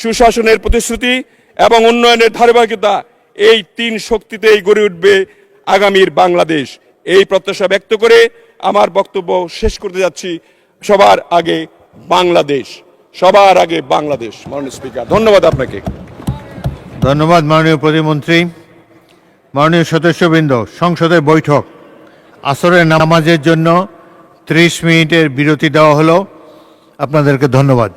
সুশাসনের প্রতিশ্রুতি এবং উন্নয়নের ধারাবাহিকতা, এই 3 শক্তিতেই গড়ে উঠবে আগামীর বাংলাদেশ। এই প্রত্যাশা ব্যক্ত করে আমার বক্তব্য শেষ করতে যাচ্ছি। সবার আগে বাংলাদেশ, সবার আগে বাংলাদেশ। মাননীয় স্পিকার, ধন্যবাদ আপনাকে। ধন্যবাদ মাননীয় প্রতিমন্ত্রী। মাননীয় সদস্যবৃন্দ, সংসদের বৈঠক আসরের নামাজের জন্য 30 মিনিটের বিরতি দেওয়া হলো। আপনাদেরকে ধন্যবাদ।